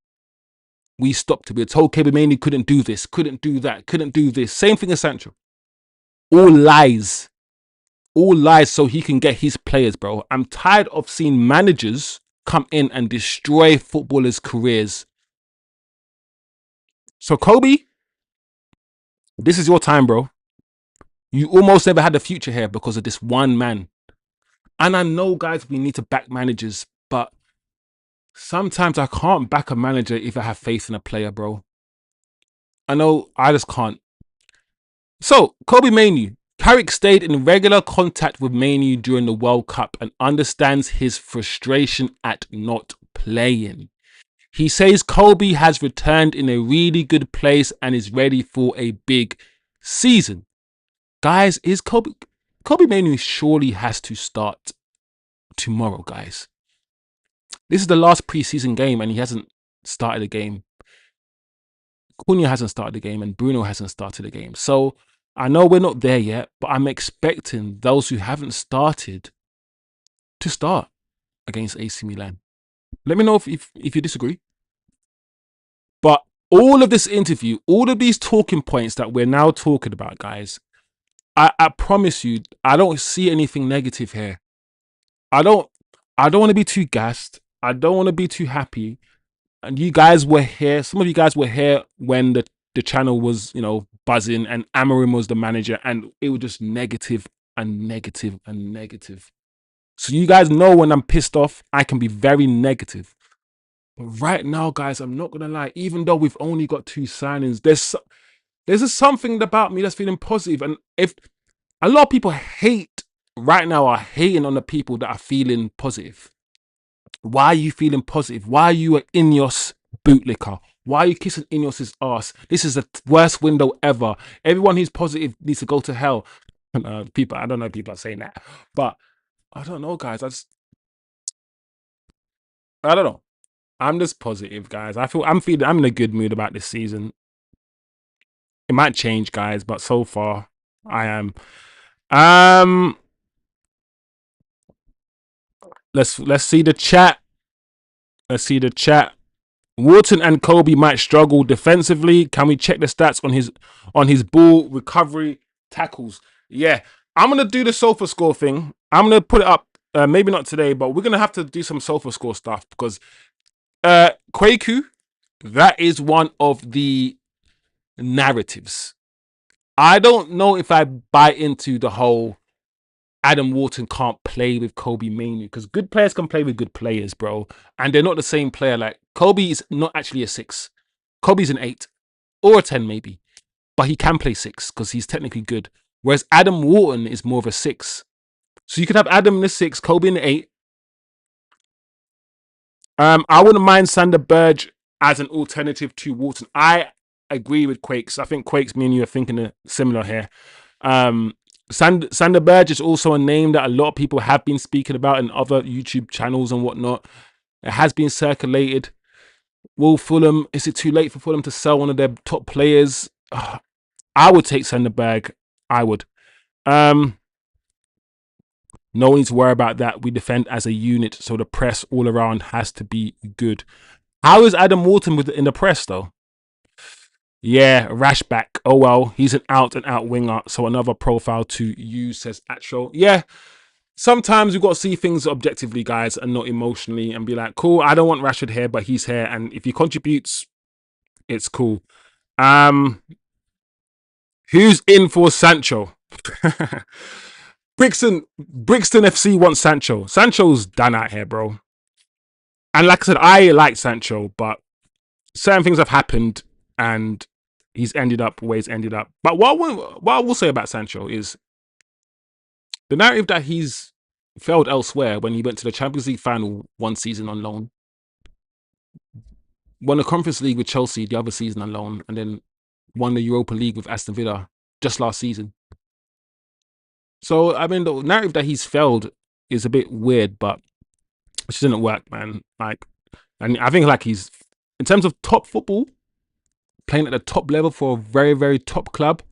We stopped it. We were told Kobbie Mainoo couldn't do this, couldn't do that, couldn't do this. Same thing as Sancho. All lies. All lies so he can get his players, bro. I'm tired of seeing managers come in and destroy footballers' careers. So Kobbie, this is your time, bro. You almost never had a future here because of this one man. And I know, guys, we need to back managers, but sometimes I can't back a manager if I have faith in a player, bro. I know I just can't. So, Kobbie Mainoo. Carrick stayed in regular contact with Mainoo during the World Cup and understands his frustration at not playing. He says Kobbie has returned in a really good place and is ready for a big season. Guys, Kobbie Mainoo surely has to start tomorrow, guys. This is the last preseason game and he hasn't started a game. Cunha hasn't started the game and Bruno hasn't started the game. So I know we're not there yet, but I'm expecting those who haven't started to start against AC Milan. Let me know if you disagree. But all of this interview, all of these talking points that we're now talking about, guys, I promise you, I don't see anything negative here. I don't want to be too gassed. I don't want to be too happy. And you guys were here. Some of you guys were here when the channel was, buzzing and Amorim was the manager and it was just negative and negative and negative. So you guys know when I'm pissed off, I can be very negative. But right now, guys, I'm not going to lie. Even though we've only got 2 signings, there's just something about me that's feeling positive. And if a lot of people right now are hating on the people that are feeling positive. Why are you feeling positive? Why are you an Ineos bootlicker? Why are you kissing Ineos' ass? This is the worst window ever. Everyone who's positive needs to go to hell. I don't know if people are saying that. But I don't know, guys. I don't know. I'm just positive, guys. I'm in a good mood about this season. It might change, guys, but so far I am. Let's see the chat. Let's see the chat. Wharton and Kobbie might struggle defensively. Can we check the stats on his ball recovery tackles? Yeah, I'm gonna do the sofa score thing. I'm gonna put it up. Maybe not today, but we're gonna have to do some sofa score stuff because Kwaku, that is one of the narratives. I don't know if I buy into the whole Adam Wharton can't play with Kobbie Mainoo because good players can play with good players, bro. And they're not the same player like Kobbie is not actually a 6. Kobbie's an 8 or a 10 maybe, but he can play 6 because he's technically good. Whereas Adam Wharton is more of a 6. So you could have Adam in the 6, Kobbie in the 8. I wouldn't mind Sander Berge as an alternative to Wharton. I agree with Quakes. I think Quakes, me and you are thinking similar here. Sander Berge is also a name that a lot of people have been speaking about in other YouTube channels and whatnot. It has been circulated. Will Fulham, is it too late for Fulham to sell one of their top players? I would take Sander Berge. I would. No need to worry about that. We defend as a unit, so the press all around has to be good. How is Adam Wharton in the press, though? Yeah, Rashback. Oh, well, he's an out-and-out winger, so another profile to use, says Atro. Yeah, sometimes we've got to see things objectively, guys, and not emotionally, and be like, cool, I don't want Rashford here, but he's here, and if he contributes, it's cool. Who's in for Sancho? Brixton FC wants Sancho. Sancho's done out here, bro. And like I said, I like Sancho, but certain things have happened and he's ended up where he's ended up. But what I will say about Sancho is the narrative that he's failed elsewhere when he went to the Champions League final one season on loan, won the Conference League with Chelsea the other season on loan, and then won the Europa League with Aston Villa just last season. So, I mean, the narrative that he's failed is a bit weird, but it just didn't work, man. Like, and I think like he's, in terms of top football, playing at the top level for a very, very top club.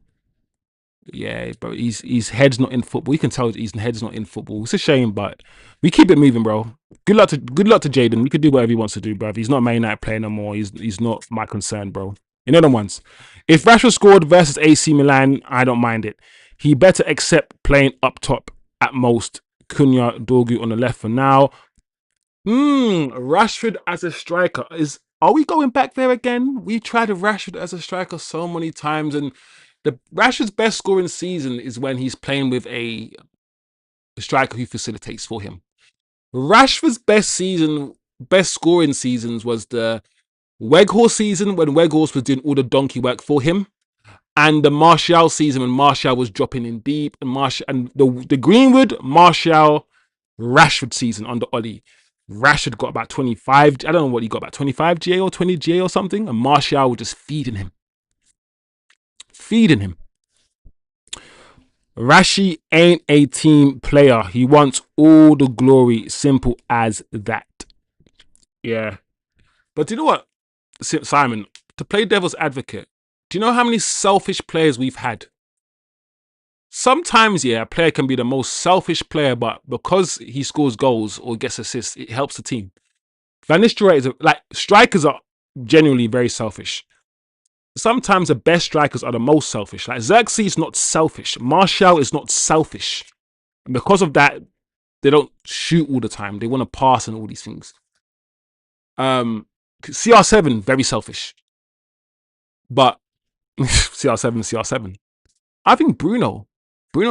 Yeah, but his head's not in football. You can tell his head's not in football. It's a shame, but we keep it moving, bro. Good luck to Jaden. He could do whatever he wants to do, bro. If he's not Man United player no more, he's not my concern, bro. You know them ones. If Rashford scored versus AC Milan, I don't mind it. He better accept playing up top at most. Cunha, Dorgu on the left for now. Rashford as a striker are we going back there again? We tried Rashford as a striker so many times, and Rashford's best scoring season is when he's playing with a striker who facilitates for him. Rashford's best scoring seasons was the Weghorst season when Weghorst was doing all the donkey work for him, and the Martial season when Martial was dropping in deep, and the Greenwood, Martial, Rashford season under Ollie. Rashford got about 25. I don't know what he got, about 25 GA or 20 GA or something. And Martial was just feeding him. Rashi ain't a team player. He wants all the glory. Simple as that. Yeah. But do you know what, Simon? To play devil's advocate, do you know how many selfish players we've had? Sometimes, yeah, a player can be the most selfish player, but because he scores goals or gets assists, it helps the team. Van Nistelrooy is like, strikers are genuinely very selfish. Sometimes the best strikers are the most selfish. Like Xerxes is not selfish. Martial is not selfish. And because of that, they don't shoot all the time. They want to pass and all these things. CR7, very selfish. But CR7. I think Bruno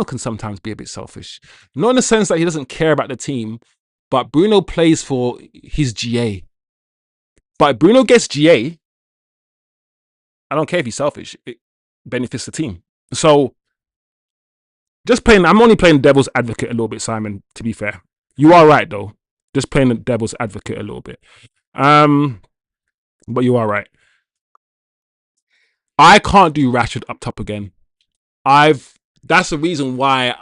can sometimes be a bit selfish. Not in the sense that he doesn't care about the team, but Bruno plays for his GA. But if Bruno gets GA, I don't care if he's selfish. It benefits the team. So, I'm only playing devil's advocate a little bit, Simon, to be fair. You are right, though. Just playing the devil's advocate a little bit. But you are right. I can't do Rashford up top again. That's the reason why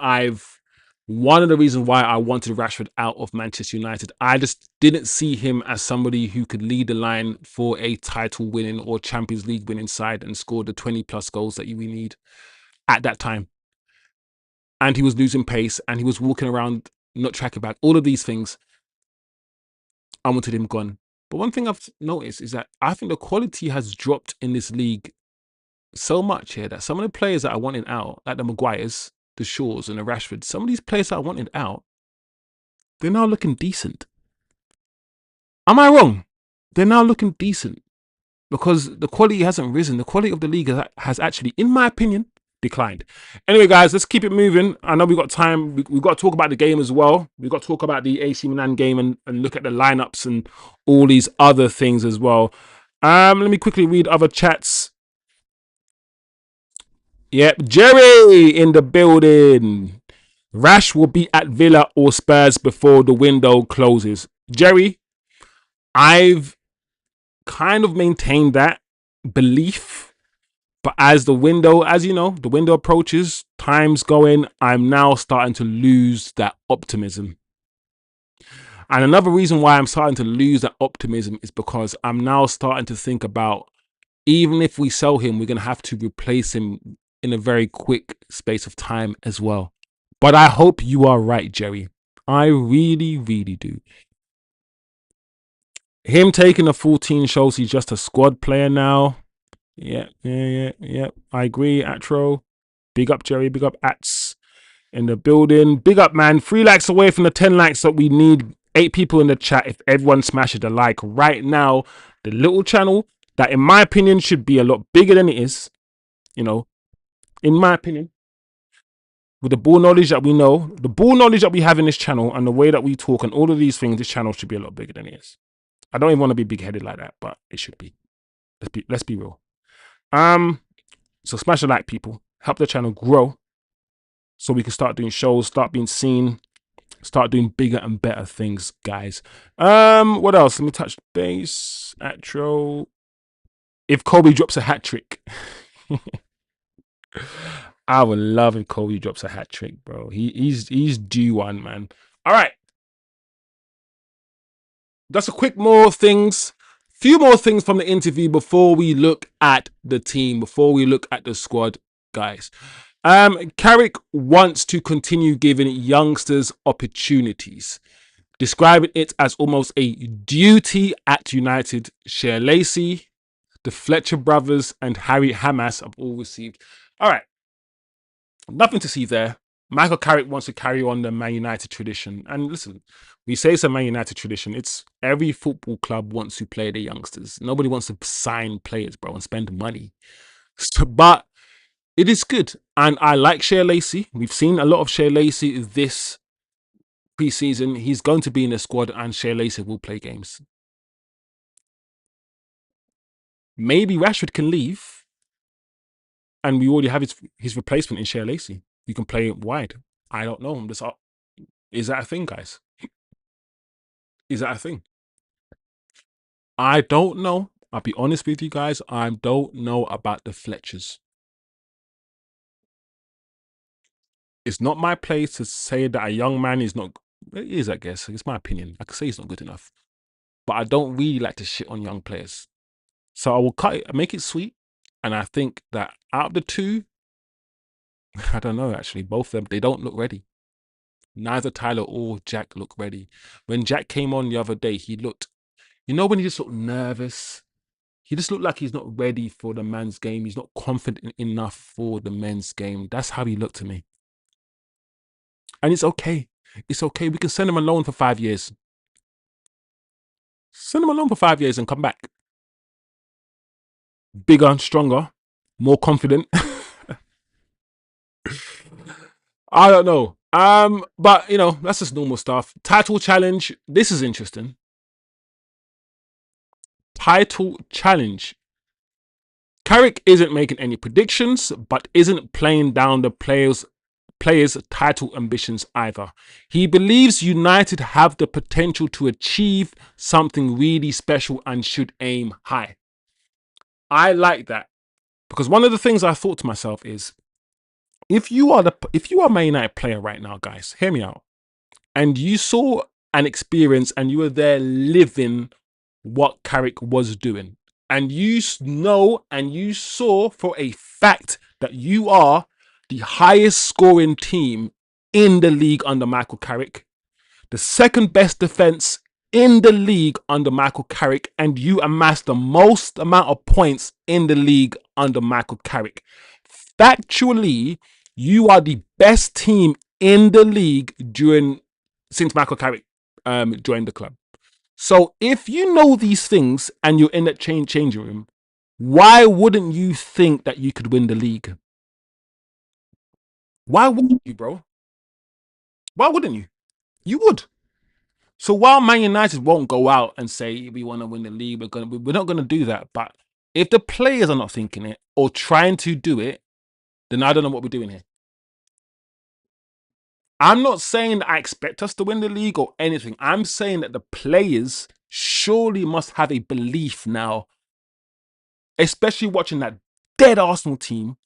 one of the reasons why I wanted Rashford out of Manchester United. I just didn't see him as somebody who could lead the line for a title winning or Champions League winning side and score the 20 plus goals that we need at that time. And he was losing pace and he was walking around not tracking back. All of these things, I wanted him gone. But one thing I've noticed is that I think the quality has dropped in this league so much here that some of the players that I wanted out, like the Maguires, the Shaws and the Rashford, some of these players that I wanted out, they're now looking decent. Am I wrong? They're now looking decent because the quality hasn't risen. The quality of the league has actually, in my opinion, declined. Anyway, guys, let's keep it moving. I know we've got time. We've got to talk about the game as well. We've got to talk about the AC Milan game and look at the lineups and all these other things as well. Let me quickly read other chats. Yep, Jerry in the building. Rash will be at Villa or Spurs before the window closes. Jerry, I've kind of maintained that belief, but as the window approaches, time's going, I'm now starting to lose that optimism. And another reason why I'm starting to lose that optimism is because I'm now starting to think about, even if we sell him, we're going to have to replace him in a very quick space of time as well. But I hope you are right, Jerry. I really, really do. Him taking the 14 shows he's just a squad player now. Yeah. I agree, Atro. Big up, Jerry. Big up, Ats in the building. Big up, man. 3 likes away from the 10 likes that we need. 8 people in the chat. If everyone smashes the like right now, the little channel that, in my opinion, should be a lot bigger than it is. You know, in my opinion, with the ball knowledge that we know, the ball knowledge that we have in this channel, and the way that we talk and all of these things, this channel should be a lot bigger than it is. I don't even want to be big-headed like that, but it should be. Let's be real. So smash the like, people. Help the channel grow so we can start doing shows, start being seen, start doing bigger and better things, guys. What else? Let me touch base. Atro. If Kobbie drops a hat trick. I would love if Kobbie drops a hat trick, bro. He's due one, man. All right. Just a few more things from the interview before we look at the team, before we look at the squad, guys. Carrick wants to continue giving youngsters opportunities, describing it as almost a duty at United. Cher Lacey, the Fletcher brothers, and Harry Hamas have all received. All right. Nothing to see there. Michael Carrick wants to carry on the Man United tradition. And listen, we say it's a Man United tradition. It's every football club wants to play their youngsters. Nobody wants to sign players, bro, and spend money. But it is good. And I like Cher Lacey. We've seen a lot of Cher Lacey this preseason. He's going to be in the squad and Cher Lacey will play games. Maybe Rashford can leave. And we already have his replacement in Cher Lacey. You can play it wide. I don't know. Is that a thing, guys? Is that a thing? I don't know. I'll be honest with you guys. I don't know about the Fletchers. It's not my place to say that a young man is not. It is, I guess. It's my opinion. I could say he's not good enough. But I don't really like to shit on young players. So I will cut it, make it sweet. And I think that out of the two, I don't know, actually. Both of them, they don't look ready. Neither Tyler or Jack look ready. When Jack came on the other day, he looked, when he just looked nervous, he just looked like he's not ready for the men's game. He's not confident enough for the men's game. That's how he looked to me. And it's okay. It's okay. We can send him alone for 5 years. Send him alone for 5 years and come back. Bigger, stronger, more confident. I don't know. But that's just normal stuff. Title challenge. This is interesting. Title challenge. Carrick isn't making any predictions, but isn't playing down the players' title ambitions either. He believes United have the potential to achieve something really special and should aim high. I like that, because one of the things I thought to myself is, if you are a Man United player right now, guys, hear me out, and you saw an experience and you were there living what Carrick was doing, and you know and you saw for a fact that you are the highest scoring team in the league under Michael Carrick, the second best defense in the league under Michael Carrick, and you amassed the most amount of points in the league under Michael Carrick. Factually, you are the best team in the league since Michael Carrick joined the club. So if you know these things and you're in that changing room, why wouldn't you think that you could win the league? Why wouldn't you, bro? Why wouldn't you? You would. So while Man United won't go out and say we want to win the league, we're not gonna do that. But if the players are not thinking it or trying to do it, then I don't know what we're doing here. I'm not saying that I expect us to win the league or anything. I'm saying that the players surely must have a belief now, especially watching that dead Arsenal team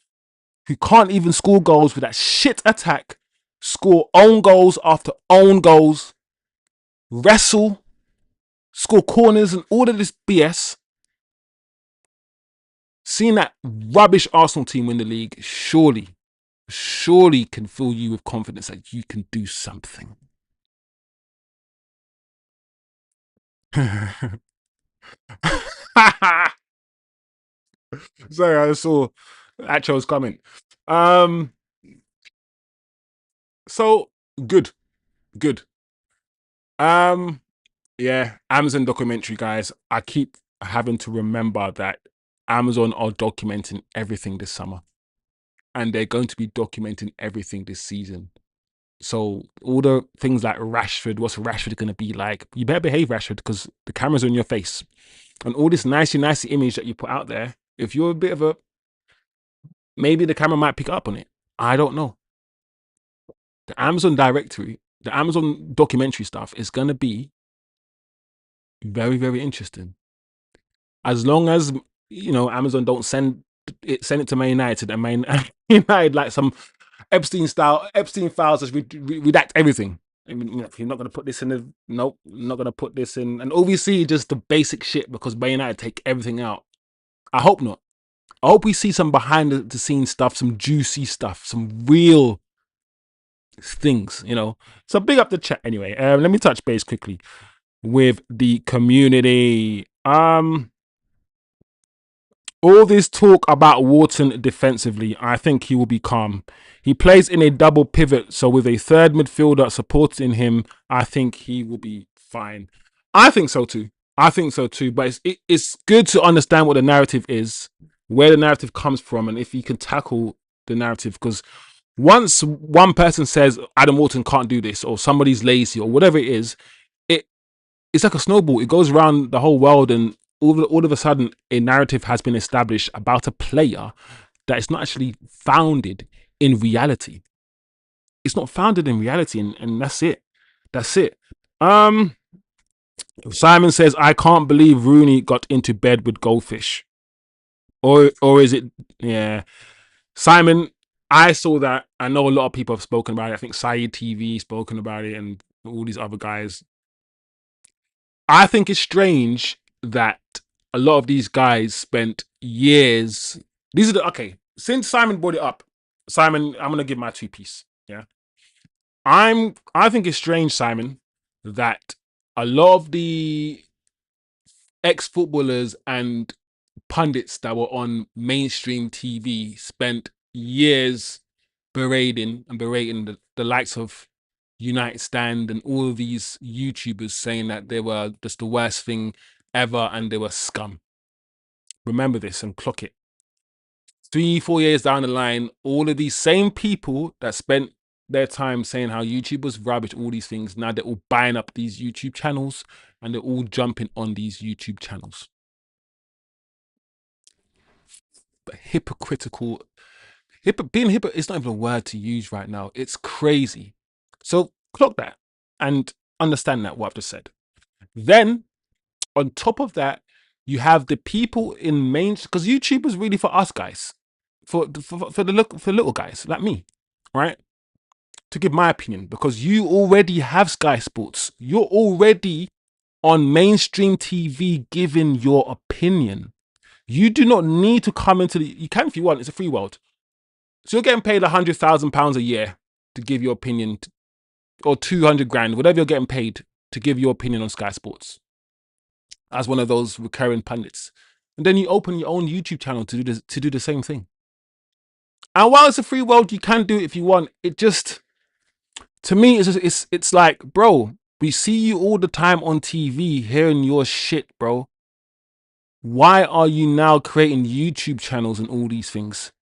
who can't even score goals with that shit attack, score own goals after own goals, wrestle, score corners, and all of this BS. Seeing that rubbish Arsenal team win the league surely can fill you with confidence that you can do something. Sorry, I saw Acho's comment. So good. Yeah, Amazon documentary, guys. I keep having to remember that Amazon are documenting everything this summer, and they're going to be documenting everything this season. So all the things like Rashford, what's Rashford going to be like? You better behave, Rashford, because the camera's on your face. And all this nicey image that you put out there, if you're a bit of a, maybe the camera might pick up on it. I don't know. The Amazon directory, the Amazon documentary stuff is going to be very, very interesting. As long as, Amazon don't send it to Man United and Man United like some Epstein files just redact everything. I mean, you're not going to put this in the, nope, not going to put this in. And obviously just the basic shit because Man United take everything out. I hope not. I hope we see some behind the scenes stuff, some juicy stuff, some real things, So big up the chat anyway. Let me touch base quickly with the community. All this talk about Wharton defensively, I think he will be calm. He plays in a double pivot, so with a third midfielder supporting him, I think he will be fine. I think so too. But it's good to understand what the narrative is, where the narrative comes from, and if you can tackle the narrative. Because once one person says Adam Wharton can't do this, or somebody's lazy, or whatever it is, it's like a snowball. It goes around the whole world, and all of a sudden, a narrative has been established about a player that is not actually founded in reality. It's not founded in reality, and that's it. That's it. Simon says, I can't believe Rooney got into bed with goldfish. Or is it, yeah. Simon, I saw that. I know a lot of people have spoken about it. I think Saeed TV spoken about it, and all these other guys. I think it's strange that a lot of these guys spent years. These are okay. Since Simon brought it up, Simon, I'm gonna give my 2 piece. Yeah, I think it's strange, Simon, that a lot of the ex-footballers and pundits that were on mainstream TV spent years berating the likes of United Stand and all of these YouTubers, saying that they were just the worst thing ever and they were scum. Remember this and clock it. 3-4 years down the line, all of these same people that spent their time saying how YouTube was rubbish, all these things, now they're all buying up these YouTube channels and they're all jumping on these YouTube channels. But hypocritical, being hypocrite is not even a word to use right now. It's crazy. So clock that and understand that what I've just said. Then on top of that, you have the people in main, because YouTube is really for us guys, for little guys like me, right? To give my opinion, because you already have Sky Sports, you're already on mainstream TV giving your opinion. You do not need to come into you can if you want. It's a free world. So you're getting paid £100,000 a year to give your opinion, or 200 grand, whatever you're getting paid to give your opinion on Sky Sports, as one of those recurring pundits. And then you open your own YouTube channel to do the same thing. And while it's a free world, you can do it if you want. It just, to me, it's like, bro, we see you all the time on TV hearing your shit, bro. Why are you now creating YouTube channels and all these things?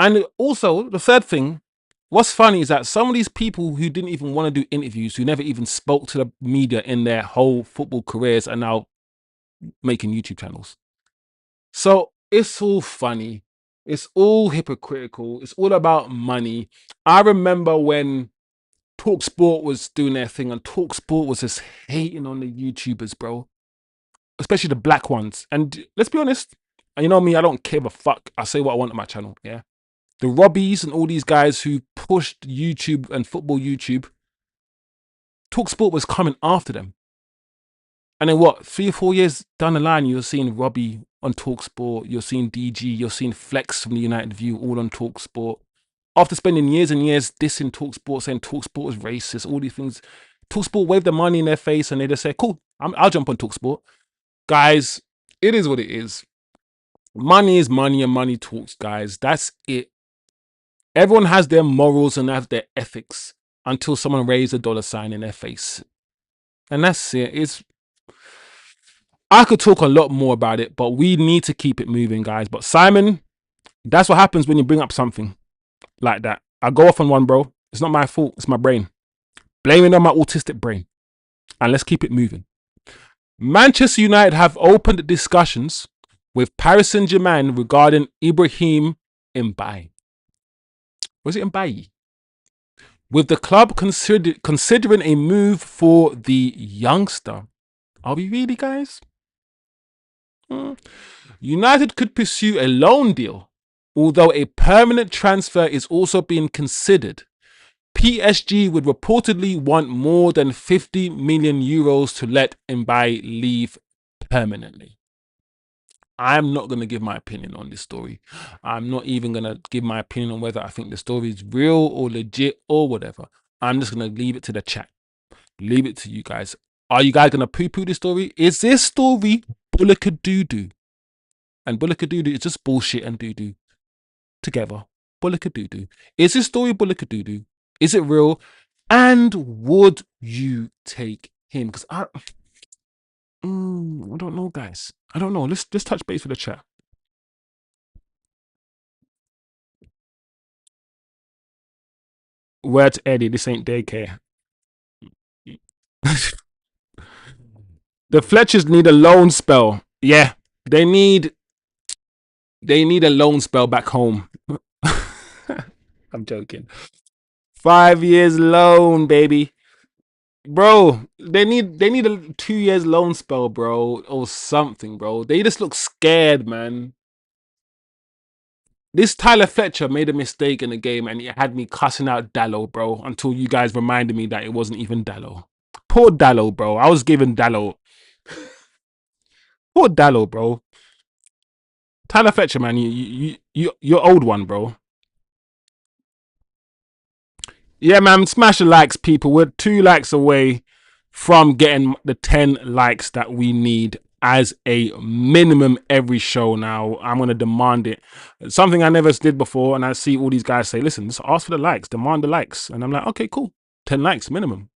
And also, the third thing, what's funny is that some of these people who didn't even want to do interviews, who never even spoke to the media in their whole football careers, are now making YouTube channels. So it's all funny. It's all hypocritical. It's all about money. I remember when TalkSport was doing their thing, and TalkSport was just hating on the YouTubers, bro, especially the black ones. And let's be honest, you know me, I don't give a fuck. I say what I want on my channel. Yeah, the Robbies and all these guys who pushed YouTube and football YouTube, TalkSport was coming after them. And then what, 3 or 4 years down the line, you're seeing Robbie on TalkSport, you're seeing DG, you're seeing Flex from the United View all on TalkSport. After spending years and years dissing TalkSport, saying TalkSport is racist, all these things, TalkSport waved the money in their face and they just say, cool, I'll jump on TalkSport. Guys, it is what it is. Money is money and money talks, guys. That's it. Everyone has their morals and have their ethics until someone raises a dollar sign in their face. And that's it. I could talk a lot more about it, but we need to keep it moving, guys. But Simon, that's what happens when you bring up something like that. I go off on one, bro. It's not my fault. It's my brain. Blame it on my autistic brain. And let's keep it moving. Manchester United have opened discussions with Paris Saint-Germain regarding Ibrahim Mbaye. Was it Mbaye? With the club considering a move for the youngster. Are we really, guys? United could pursue a loan deal, although a permanent transfer is also being considered. PSG would reportedly want more than 50 million euros to let Mbaye leave permanently. I'm not going to give my opinion on this story. I'm not even going to give my opinion on whether I think the story is real or legit or whatever. I'm just going to leave it to the chat. Leave it to you guys. Are you guys going to poo-poo this story? Is this story bullock-a-doo-doo? And bullock-a-doo-doo is just bullshit and doo-doo together. Bullock-a-doo-doo. Is this story bullock-a-doo-doo? Is it real? And would you take him? Because I don't know, guys. I don't know. Let's touch base with the chat. Word to Eddie, this ain't daycare. The Fletchers need a loan spell. Yeah, they need a loan spell back home. I'm joking. 5 years loan, baby. Bro, they need a 2 years loan spell, bro, or something, bro. They just look scared, man. This Tyler Fletcher made a mistake in the game and it had me cussing out Dallo, bro, until you guys reminded me that it wasn't even Dallo. Poor Dallo, bro. I was giving Dallo. Poor Dallo, bro. Tyler Fletcher, man, you're old one, bro. Yeah, man, smash the likes, people. We're 2 likes away from getting the 10 likes that we need as a minimum every show now. I'm going to demand it. It's something I never did before, and I see all these guys say, listen, just ask for the likes, demand the likes. And I'm like, okay, cool. 10 likes minimum.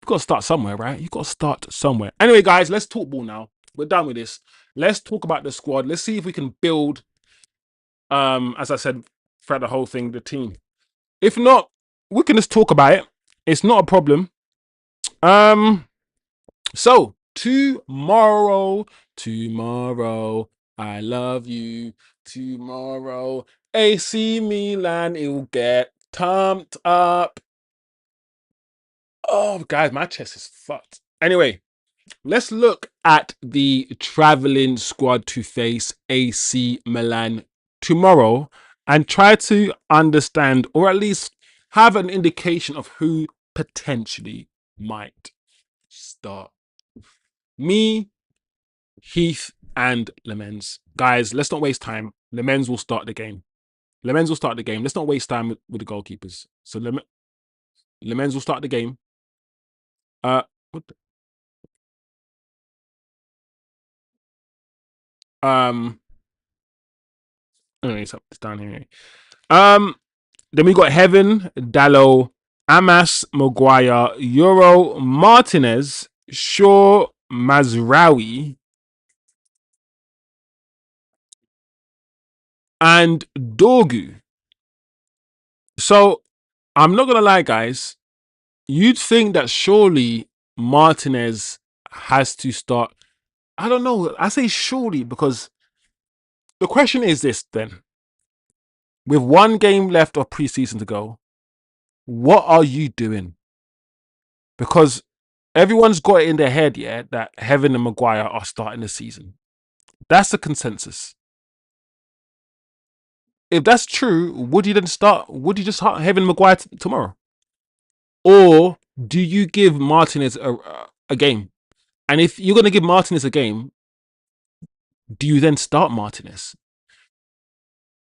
You've got to start somewhere, right? You've got to start somewhere. Anyway, guys, let's talk ball now. We're done with this. Let's talk about the squad. Let's see if we can build, as I said, throughout the whole thing, the team. If not, we can just talk about it. It's not a problem. So tomorrow, I love you. Tomorrow, AC Milan, it will get pumped up. Oh, guys, my chest is fucked. Anyway, let's look at the traveling squad to face AC Milan tomorrow and try to understand, or at least have an indication of who potentially might start. Me, Heath, and Lemens. Guys, let's not waste time. Lemens will start the game. Lemens will start the game. Let's not waste time with the goalkeepers. So Lemens will start the game. What the, anyway, it's down here. Then we got Heaven, Dallo, Amas, Maguire, Euro, Martinez, Shaw, Mazraoui. and Dorgu. So I'm not gonna lie, guys. You'd think that surely Martinez has to start. I don't know. I say surely because the question is this then. With one game left of preseason to go, what are you doing? Because everyone's got it in their head, yeah, that Heaven and Maguire are starting the season. That's the consensus. If that's true, would you then start? Would you just start Heaven and Maguire tomorrow, or do you give Martinez a game? And if you're going to give Martinez a game, do you then start Martinez?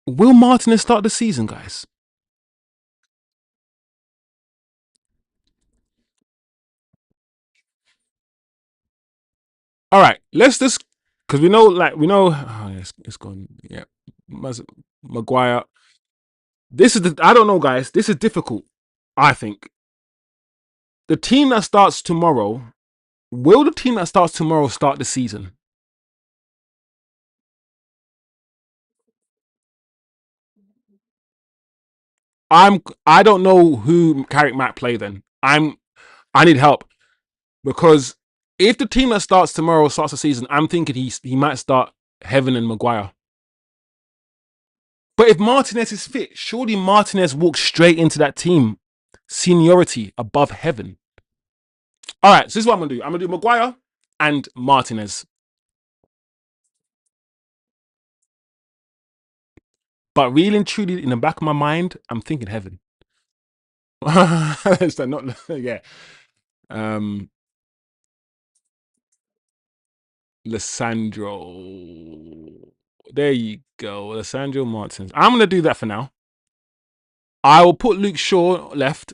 Will Martinez start the season, guys? All right, let's just because we know. Oh, yeah, it's gone. Yeah, Maguire. This is I don't know, guys. This is difficult. I think the team that starts tomorrow. Will the team that starts tomorrow start the season? I don't know who Carrick might play then. I need help because if the team that starts tomorrow starts the season, I'm thinking he might start Heaven and Maguire. But if Martinez is fit, surely Martinez walks straight into that team. Seniority above Heaven. All right, so this is what I'm gonna do. I'm gonna do Maguire and Martinez. But really and truly, in the back of my mind, I'm thinking Heaven. So not yeah. Um, Lissandro. There you go. Lissandro Martins. I'm going to do that for now. I will put Luke Shaw left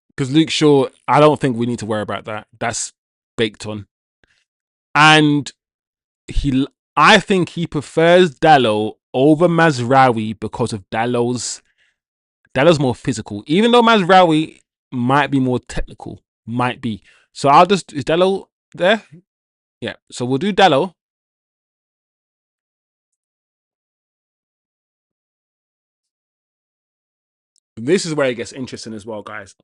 because Luke Shaw, I don't think we need to worry about that. That's baked on. And I think he prefers Dallo over Mazraoui because of Dallo's more physical. Even though Mazraoui might be more technical, might be. So is Dallo there? Yeah. So we'll do Dallo. This is where it gets interesting as well, guys.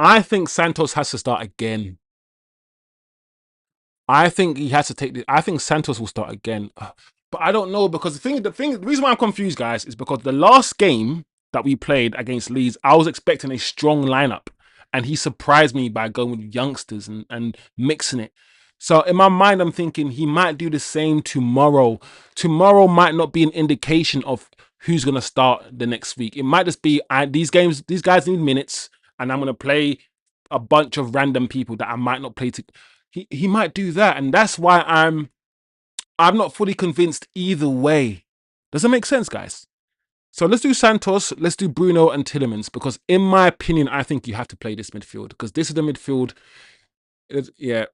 I think Santos has to start again. I think he has to take the. I think Santos will start again, but I don't know because the reason why I'm confused, guys, is because the last game that we played against Leeds, I was expecting a strong lineup, and he surprised me by going with youngsters and mixing it. So in my mind, I'm thinking he might do the same tomorrow. Tomorrow might not be an indication of who's gonna start the next week. It might just be these guys need minutes, and I'm gonna play a bunch of random people that I might not play to. He might do that, and that's why I'm not fully convinced either way. Does that make sense, guys? So let's do Santos, let's do Bruno and Tillemans because, in my opinion, I think you have to play this midfield because this is the midfield. Yeah,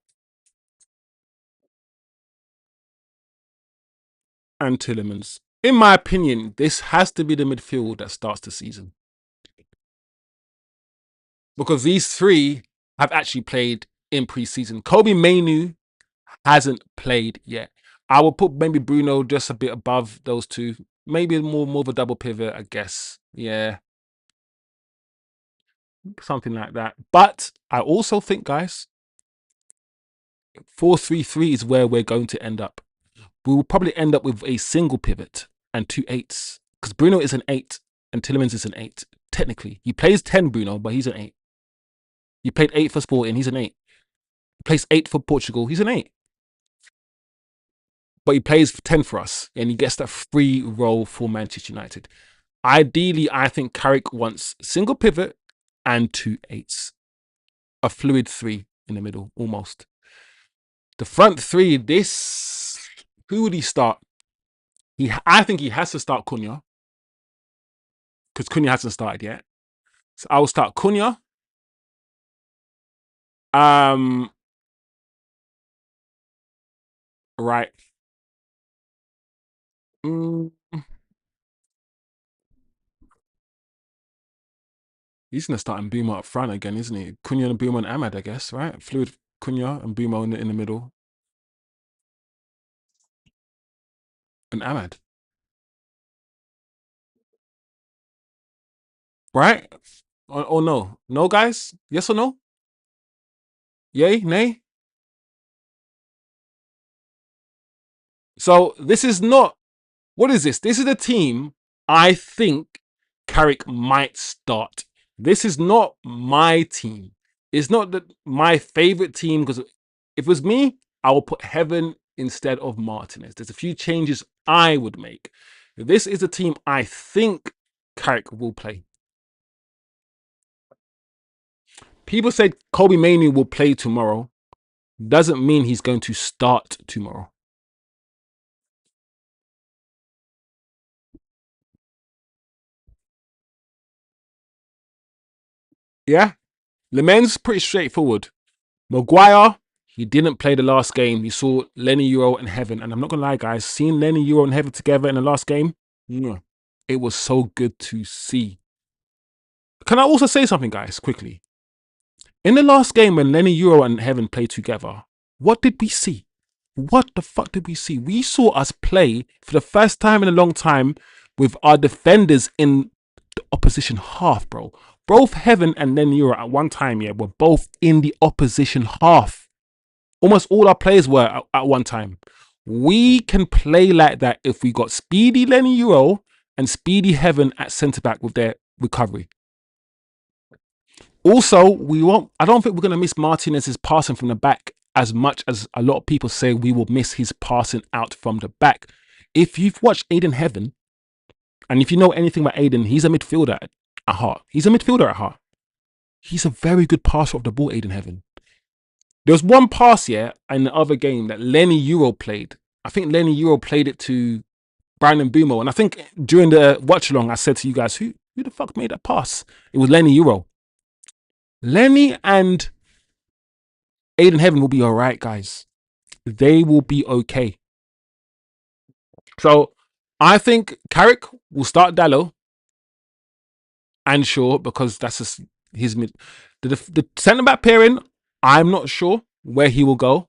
and Tillemans. In my opinion, this has to be the midfield that starts the season because these three have actually played in preseason. Kobbie Mainoo hasn't played yet. I will put maybe Bruno just a bit above those two. Maybe more of a double pivot, I guess. Yeah, something like that. But I also think, guys, 4-3-3 is where we're going to end up. We will probably end up with a single pivot and two eights because Bruno is an 8 and Tillemans is an 8. Technically, he plays 10, Bruno, but he's an 8. He played 8 for Sporting, he's an 8. He plays 8 for Portugal, he's an 8. But he plays 10 for us and he gets that free role for Manchester United. Ideally, I think Carrick wants single pivot and two eights. A fluid 3 in the middle, almost. The front 3, who would he start? I think he has to start Cunha because Cunha hasn't started yet. So I will start Cunha. Right. Mm, he's gonna start Mbeumo up front again, isn't he? Cunha and Mbeumo and Ahmad, I guess, right? Fluid Cunha and Mbeumo in the middle. and Ahmad. Right? Or no? No, guys? Yes or no? Yay? Nay? So this is not, what is this? This is a team I think Carrick might start. This is not my team. It's not my favorite team, because if it was me, I would put Heaven instead of Martinez. There's a few changes I would make. This is a team I think Carrick will play. People said Kobbie Mainoo will play tomorrow. Doesn't mean he's going to start tomorrow. Yeah, Lemen's pretty straightforward. Maguire, he didn't play the last game. You saw Lenny Euro and Heaven. And I'm not going to lie, guys, seeing Lenny Euro and Heaven together in the last game, it was so good to see. Can I also say something, guys, quickly? In the last game when Lenny Euro and Heaven played together, what did we see? What the fuck did we see? We saw us play for the first time in a long time with our defenders in the opposition half, bro. Both Heaven and Lenny Euro at one time, yeah, were both in the opposition half. Almost all our players were at one time. We can play like that if we got speedy Lenny Euro and speedy Heaven at centre back with their recovery. Also, I don't think we're going to miss Martinez's passing from the back as much as a lot of people say we will miss his passing out from the back. If you've watched Aiden Heaven, and if you know anything about Aiden, he's a midfielder at heart. He's a midfielder at heart. He's a very good passer of the ball, Aiden Heaven. There was one pass here in the other game that Lenny Euro played. I think Lenny Euro played it to Brandon Bumo. And I think during the watch along, I said to you guys, who the fuck made that pass? It was Lenny Euro. Lenny and Aiden Heaven will be all right, guys. They will be okay. So I think Carrick will start Dallo and Shaw, because that's just his mid. The centre back pairing, I'm not sure where he will go.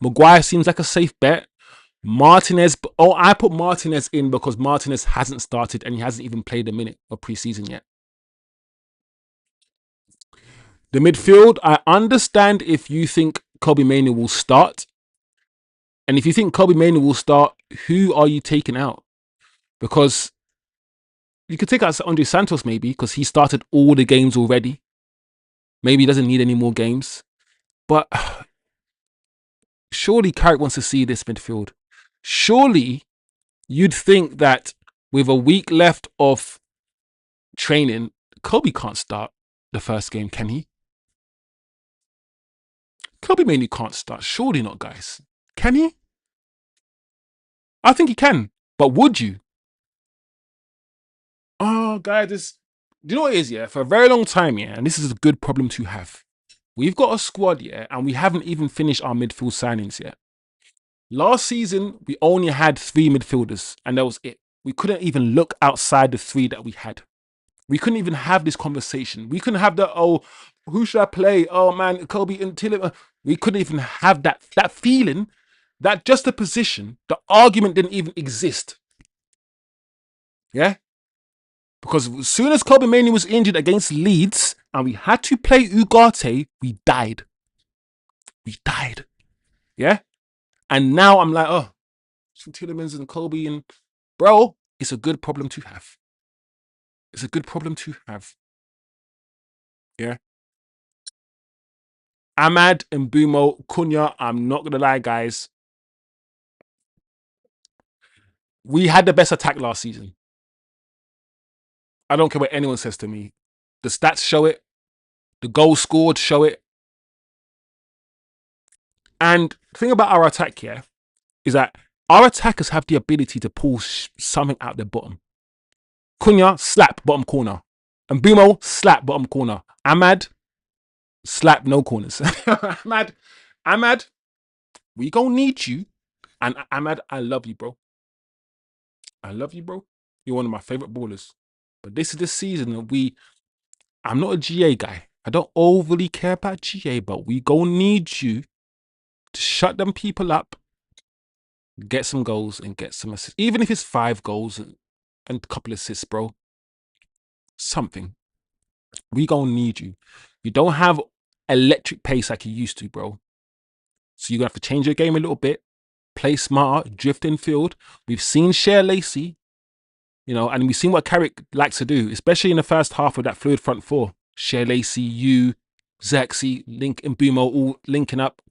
Maguire seems like a safe bet. Martinez, I put Martinez in because Martinez hasn't started and he hasn't even played a minute of preseason yet. The midfield, I understand if you think Kobbie Mainoo will start. And if you think Kobbie Mainoo will start, who are you taking out? Because you could take out Andre Santos maybe, because he started all the games already. Maybe he doesn't need any more games. But surely Carrick wants to see this midfield. Surely you'd think that with a week left of training, Kobbie can't start the first game, can he? Kobbie Mainoo can't start. Surely not, guys. Can he? I think he can. But would you? Oh, guys, do you know what it is, yeah? For a very long time, yeah, and this is a good problem to have. We've got a squad, yeah, and we haven't even finished our midfield signings yet. Last season, we only had 3 midfielders, and that was it. We couldn't even look outside the 3 that we had. We couldn't even have this conversation. We couldn't have who should I play? Oh man, Kobbie and Tillman. We couldn't even have that feeling that just the position, the argument didn't even exist. Yeah? Because as soon as Kobbie Mainoo was injured against Leeds and we had to play Ugarte, we died. We died. Yeah? And now I'm like, oh, Tillemans and Kobbie, and bro, it's a good problem to have. It's a good problem to have. Yeah? Ahmad and Bumo, Cunha, I'm not going to lie, guys. We had the best attack last season. I don't care what anyone says to me. The stats show it. The goals scored show it. And the thing about our attack here is that our attackers have the ability to pull something out their bottom. Cunha, slap, bottom corner. And Bumo, slap, bottom corner. Ahmad, slap, no corners. Ahmad, we gonna need you. And Ahmad, I love you, bro. I love you, bro. You're one of my favorite ballers. But this is the season that I'm not a GA guy. I don't overly care about GA, but we gonna need you to shut them people up get some goals and get some assists. Even if it's 5 goals and a couple assists, bro. Something. We gonna need you. You don't have electric pace like you used to, bro. So you're gonna have to change your game a little bit, play smarter, drift in field. We've seen Share Lacey, and we've seen what Carrick likes to do, especially in the first half of that fluid front four. Share Lacey, you, Xerxes, Link, and Bumo all linking up.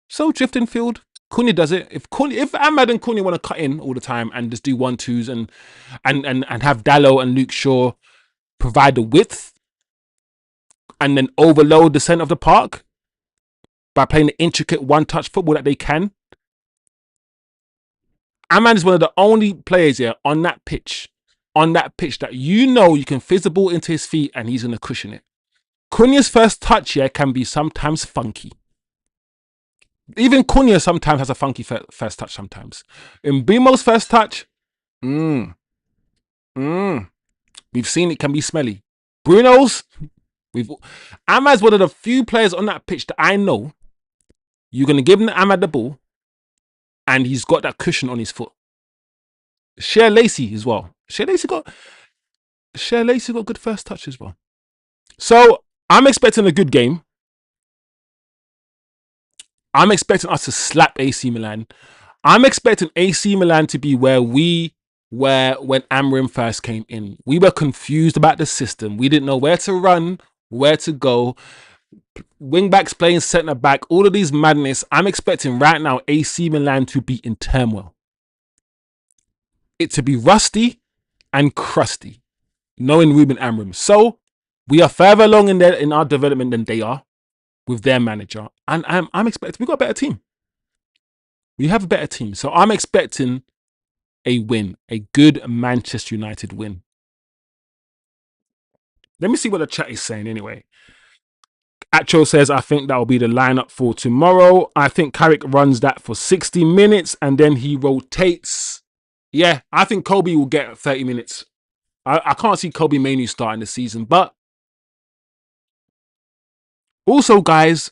So drift in field. Cunha does it. If Ahmad and Cunha want to cut in all the time and just do 1-2s and have Dallo and Luke Shaw provide the width and then overload the centre of the park by playing the intricate one-touch football that they can. Ahmad is one of the only players here on that pitch that you can fizz the ball into his feet and he's going to cushion it. Cunha's first touch here can be sometimes funky. Even Cunha sometimes has a funky first touch sometimes. In Bumo's first touch, we've seen it can be smelly. Bruno's, Ahmad's one of the few players on that pitch that I know you're going to give Ahmad the ball and he's got that cushion on his foot. Share Lacey as well. Share Lacey got good first touch as well. So I'm expecting a good game. I'm expecting us to slap AC Milan. I'm expecting AC Milan to be where we were when Amorim first came in. We were confused about the system. We didn't know where to run, where to go. Wing backs playing centre back, all of these madness. I'm expecting right now AC Milan to be in turmoil. It to be rusty and crusty, knowing Ruben Amorim. So we are further along in our development than they are with their manager. And I'm expecting, we've got a better team. We have a better team. So I'm expecting a win, a good Manchester United win. Let me see what the chat is saying anyway. Acho says, I think that will be the lineup for tomorrow. I think Carrick runs that for 60 minutes and then he rotates. Yeah, I think Kobbie will get 30 minutes. I can't see Kobbie Mainoo starting the season. But also, guys,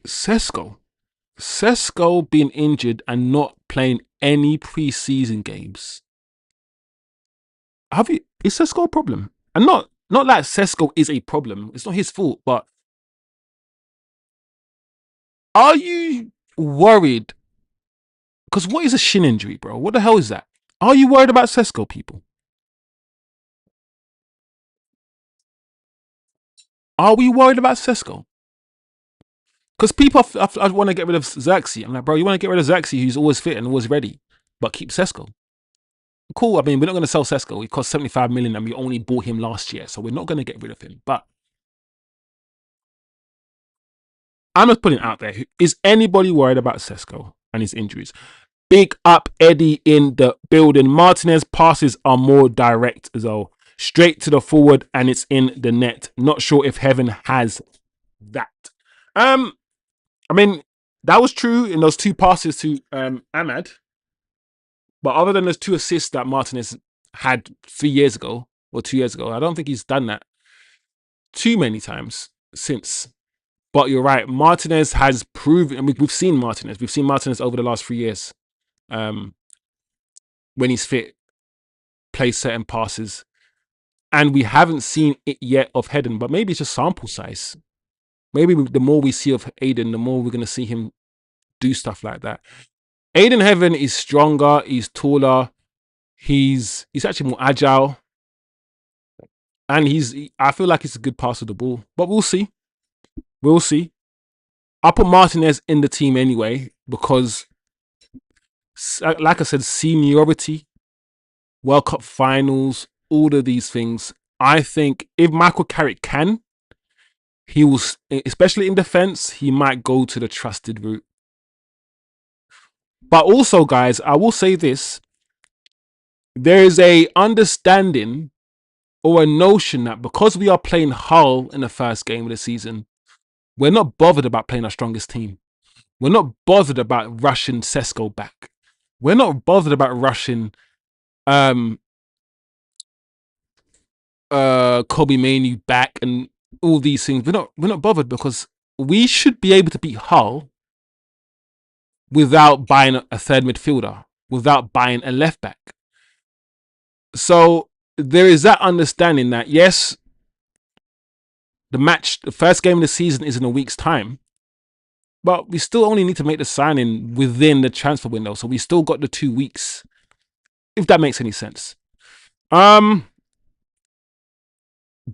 Sesko being injured and not playing any pre-season games. Is Sesko a problem? And not like Sesko is a problem. It's not his fault, but are you worried? Because what is a shin injury, bro? What the hell is that? Are you worried about Sesko, people? Are we worried about Sesko? Because people I want to get rid of Xerxes. I'm like, bro, you want to get rid of Xerxes who's always fit and always ready, but keep Sesko. Cool. I mean, we're not going to sell Sesko. He cost 75 million and we only bought him last year. So we're not going to get rid of him. But I'm just putting it out there. Is anybody worried about Sesko and his injuries? Big up Eddie in the building. Martinez passes are more direct as well. Straight to the forward and it's in the net. Not sure if Heaven has that. I mean, that was true in those 2 passes to Ahmad. But other than those 2 assists that Martinez had 3 years ago or 2 years ago, I don't think he's done that too many times since. But you're right. Martinez has proven, I mean, we've seen Martinez. We've seen Martinez over the last 3 years. When he's fit, play certain passes. And we haven't seen it yet of Hedden, but maybe it's just sample size. Maybe the more we see of Aiden, the more we're going to see him do stuff like that. Aiden Heaven is stronger. He's taller. He's actually more agile. And I feel like he's a good passer of the ball. But we'll see. We'll see. I'll put Martinez in the team anyway because, like I said, seniority, World Cup finals, all of these things. I think if Michael Carrick can, he will, especially in defense, he might go to the trusted route. But also, guys, I will say this. There is a understanding or a notion that because we are playing Hull in the first game of the season, we're not bothered about playing our strongest team. We're not bothered about rushing Sesko back. We're not bothered about rushing Kobbie Mainoo back and all these things. We're not bothered because we should be able to beat Hull without buying a third midfielder, without buying a left back. So there is that understanding that, yes, the first game of the season is in a week's time, but we still only need to make the signing within the transfer window. So we still got the 2 weeks, if that makes any sense.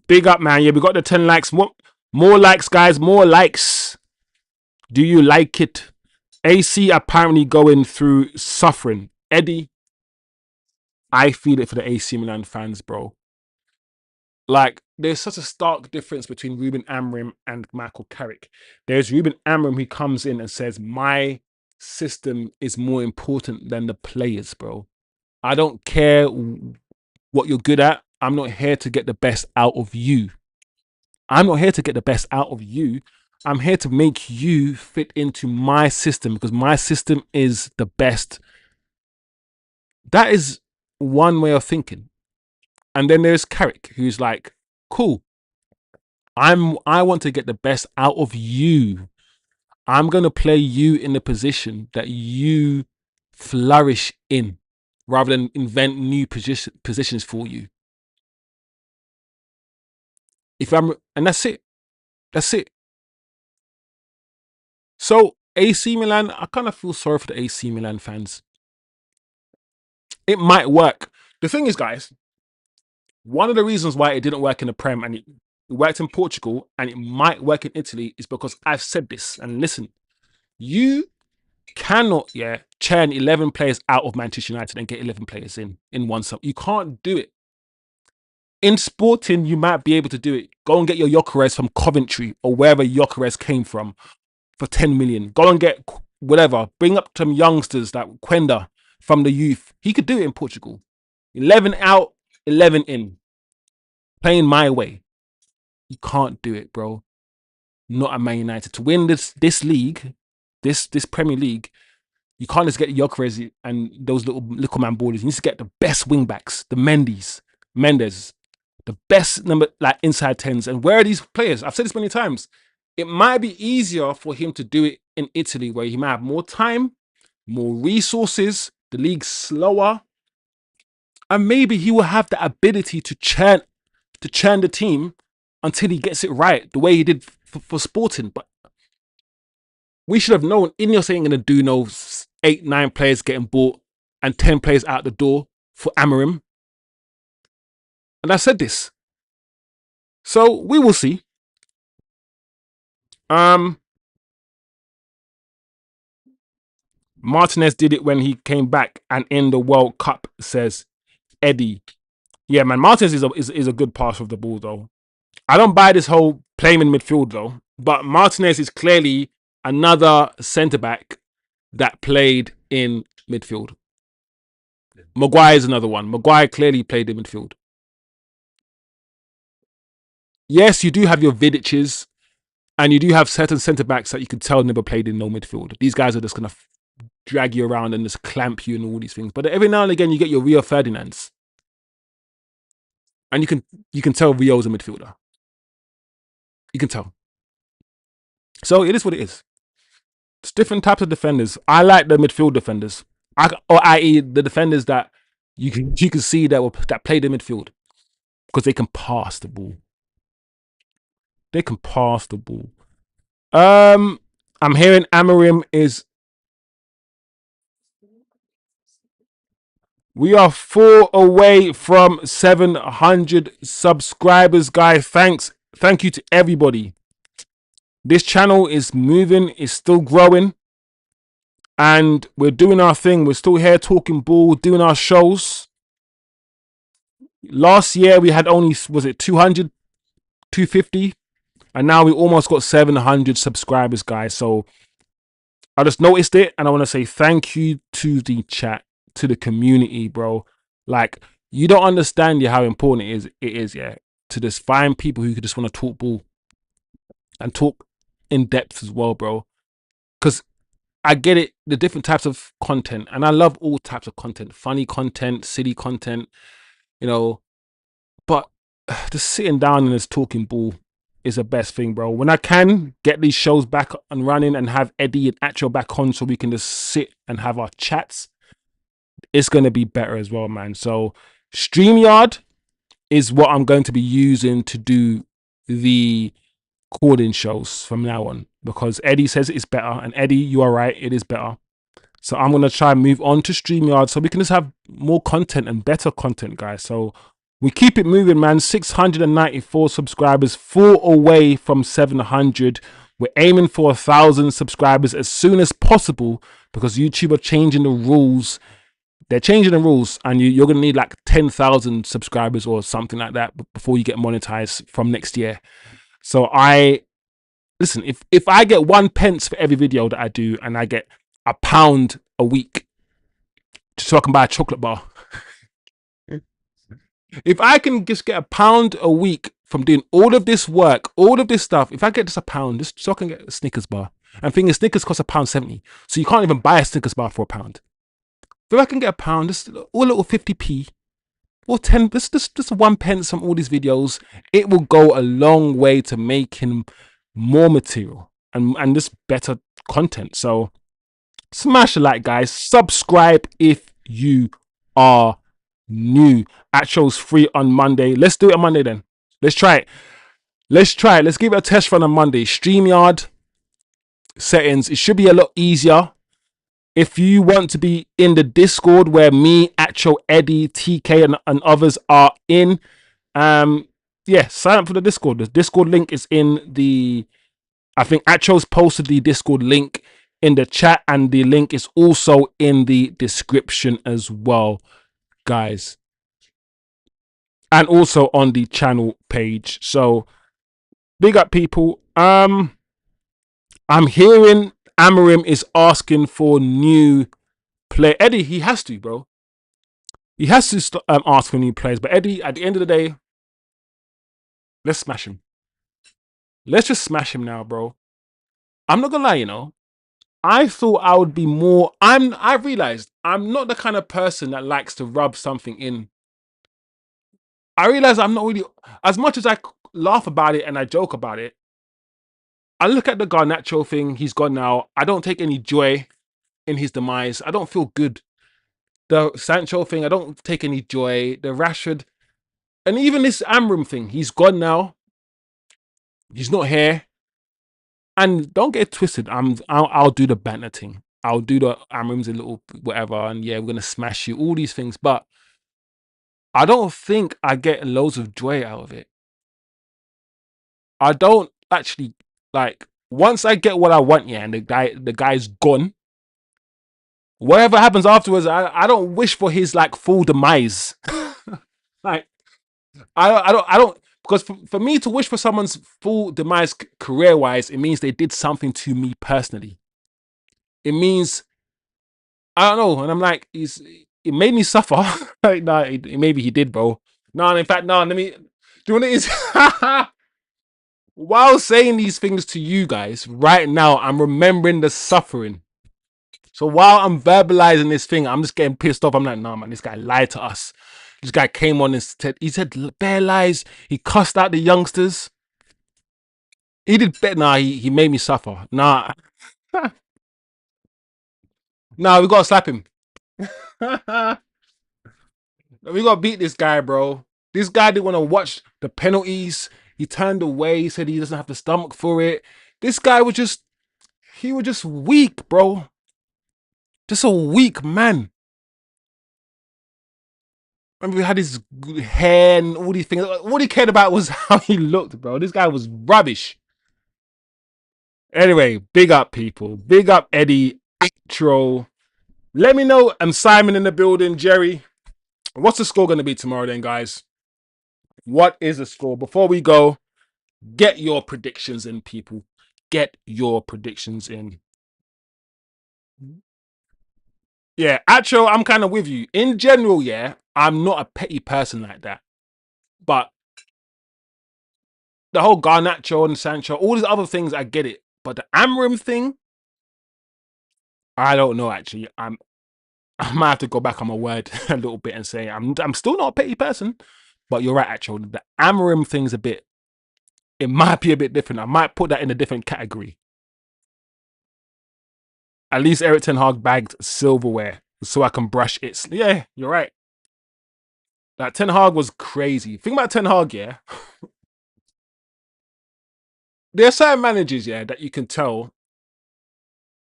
Big up, man. Yeah, we got the 10 likes. More likes, guys. More likes. Do you like it? AC apparently going through suffering. Eddie, I feel it for the AC Milan fans, bro. Like, there's such a stark difference between Ruben Amorim and Michael Carrick. There's Ruben Amorim who comes in and says, my system is more important than the players, bro. I don't care what you're good at. I'm not here to get the best out of you. I'm not here to get the best out of you. I'm here to make you fit into my system because my system is the best. That is one way of thinking. And then there's Carrick, who's like, cool. I want to get the best out of you. I'm going to play you in the position that you flourish in rather than invent new positions for you. And that's it. That's it. So AC Milan, I kind of feel sorry for the AC Milan fans. It might work. The thing is, guys, one of the reasons why it didn't work in the Prem and it worked in Portugal and it might work in Italy is because I've said this. And listen, you cannot, churn 11 players out of Manchester United and get 11 players in one sum. You can't do it. In Sporting, you might be able to do it. Go and get your Gyökeres from Coventry or wherever Gyökeres came from for 10 million. Go and get whatever. Bring up some youngsters like Quenda from the youth. He could do it in Portugal. 11 out, 11 in. Playing my way. You can't do it, bro. Not at Man United. To win this league, this Premier League, you can't just get Gyökeres and those little man ballers. You need to get the best wing backs, the Mendes, the best number like inside 10s. And where are these players? I've said this many times. It might be easier for him to do it in Italy, where he might have more time, more resources, the league's slower, and maybe he will have the ability to churn the team until he gets it right, the way he did for Sporting. But we should have known Ineos ain't going to do no 8, 9 players getting bought and 10 players out the door for Amorim. And I said this. So we will see. Martinez did it when he came back and in the World Cup, says Eddie. Yeah, man, Martinez is a good passer of the ball, though. I don't buy this whole playing in midfield, though. But Martinez is clearly another centre-back that played in midfield. Maguire is another one. Maguire clearly played in midfield. Yes, you do have your Vidic's, and you do have certain centre-backs that you could tell never played in no midfield. These guys are just going to drag you around and just clamp you and all these things. But every now and again, you get your Rio Ferdinands. And you can tell Rio's a midfielder. You can tell. So it is what it is. It's different types of defenders. I like the midfield defenders, i.e. the defenders that you can see that play the midfield because they can pass the ball. They can pass the ball. I'm hearing Amorim is. We are 4 away from 700 subscribers, guys. Thank you to everybody. This channel is moving, it's still growing, and we're doing our thing. We're still here talking ball, doing our shows. Last year we had only, was it 200, 250, and now we almost got 700 subscribers, guys. So I just noticed it, and I want to say thank you to the chat, to the community, bro. Like, you don't understand how important it is, to just find people who just want to talk ball and talk in depth as well, bro. Because I get it, the different types of content, and I love all types of content, funny content, silly content, but just sitting down and just talking ball, is the best thing, bro. When I can get these shows back and running and have Eddie and Acho back on so we can just sit and have our chats, it's going to be better as well, man. So StreamYard is what I'm going to be using to do the calling shows from now on, because Eddie says it's better, and Eddie, you are right, it is better. So I'm going to try and move on to StreamYard so we can just have more content and better content, guys. So we keep it moving, man. 694 subscribers, 4 away from 700. We're aiming for 1,000 subscribers as soon as possible, because YouTube are changing the rules. They're changing the rules, and you're going to need like 10,000 subscribers or something like that before you get monetized from next year. So listen, if I get 1 pence for every video that I do, and I get £1 a week just so I can buy a chocolate bar, if I can just get £1 a week from doing all of this work, all of this stuff, if I get just £1 just so I can get a Snickers bar, and thinking Snickers cost £1.70, so you can't even buy a Snickers bar for £1. If I can get £1, just all little 50p or 10, just 1 pence from all these videos, it will go a long way to making more material and just better content. So smash a like, guys. Subscribe if you are new. Actual's free on Monday. Let's do it on Monday then. Let's try it. Let's give it a test run on Monday. StreamYard settings. It should be a lot easier. If you want to be in the Discord where me, Acho, Eddie, TK, and others are in, yeah, sign up for the Discord. The Discord link is in the, I think Acho's posted the Discord link in the chat, and the link is also in the description as well, guys, and also on the channel page. So big up, people. I'm hearing Amorim is asking for new play. Eddie, he has to, bro. He has to ask for new players. But Eddie, at the end of the day, let's smash him. Let's just smash him now, bro. I'm not gonna lie, you know, I thought I would be more. I realized I'm not the kind of person that likes to rub something in. I realized I'm not really, as much as I laugh about it and I joke about it, I look at the Garnacho thing, he's gone now. I don't take any joy in his demise. I don't feel good. The Sancho thing, I don't take any joy. The Rashford, and even this Amorim thing, he's gone now. He's not here. And don't get it twisted. I'll do the banter thing. I'll do the Amorim's a little whatever, and yeah, we're gonna smash you. All these things, but I don't think I get loads of joy out of it. I don't actually, like, once I get what I want, yeah, and the guy's gone. Whatever happens afterwards, I don't wish for his like full demise. Like, I don't, because for me to wish for someone's full demise career wise, it means they did something to me personally. It means, I don't know, and I'm like, it made me suffer. Like, nah, maybe he did, bro. No, in fact, no. Let me. Do you know what it is? While saying these things to you guys right now, I'm remembering the suffering. So while I'm verbalizing this thing, I'm just getting pissed off. I'm like, nah, man, this guy lied to us. This guy came on and said, he said bare lies. He cussed out the youngsters. He did bet. Nah, he made me suffer. Nah. Nah, we gotta slap him. We gotta beat this guy, bro. This guy didn't want to watch the penalties. He turned away. He said he doesn't have the stomach for it. This guy was just, he was just weak, bro. Just a weak man. Remember, we had his hair and all these things. All he cared about was how he looked, bro. This guy was rubbish. Anyway, big up, people. Big up, Eddie, Atro. Let me know. I'm Simon in the building. Jerry, what's the score going to be tomorrow then, guys? What is the score? Before we go, get your predictions in, people. Get your predictions in. Yeah, Atro, I'm kind of with you. In general, yeah, I'm not a petty person like that. But the whole Garnacho and Sancho, all these other things, I get it. But the Amorim thing, I don't know, actually. I might have to go back on my word a little bit and say I'm still not a petty person. But you're right, actually. The Amorim thing's a bit it might be a bit different. I might put that in a different category. At least Eric Ten Hag bagged silverware so I can brush it. Yeah, you're right. Like, Ten Hag was crazy. Think about Ten Hag, yeah. There are certain managers, yeah, that you can tell.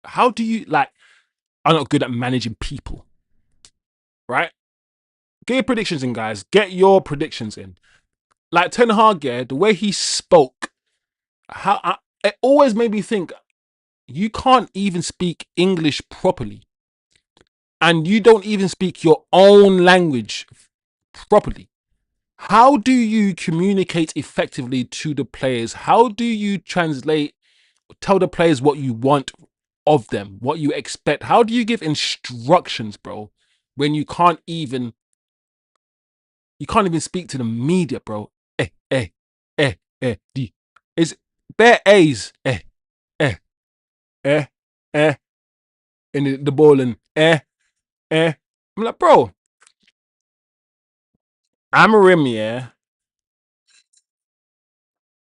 How do you, like, are not good at managing people, right? Get your predictions in, guys. Get your predictions in. Like, Ten Hag, yeah, the way he spoke, it always made me think, you can't even speak English properly. And you don't even speak your own language properly. How do you communicate effectively to the players? How do you tell the players what you want of them, what you expect? How do you give instructions, bro, when you can't even speak to the media, bro? D. It's bare A's. Eh, eh, eh, and the ball and I'm like, bro, Amorim, yeah.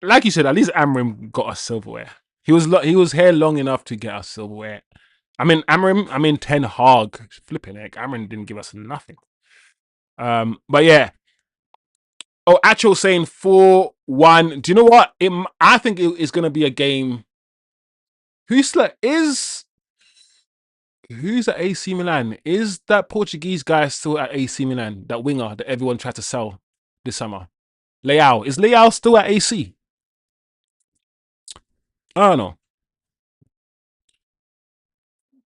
Like you said, at least Amorim got us silverware. He was here long enough to get us silverware. I mean, Ten Hag. Flipping heck, Amorim didn't give us nothing. But yeah. Oh, actual saying 4-1. Do you know what? I think it's gonna be a game. Who's at AC Milan? Is that Portuguese guy still at AC Milan? That winger that everyone tried to sell this summer? Leao. Is Leao still at AC? I don't know.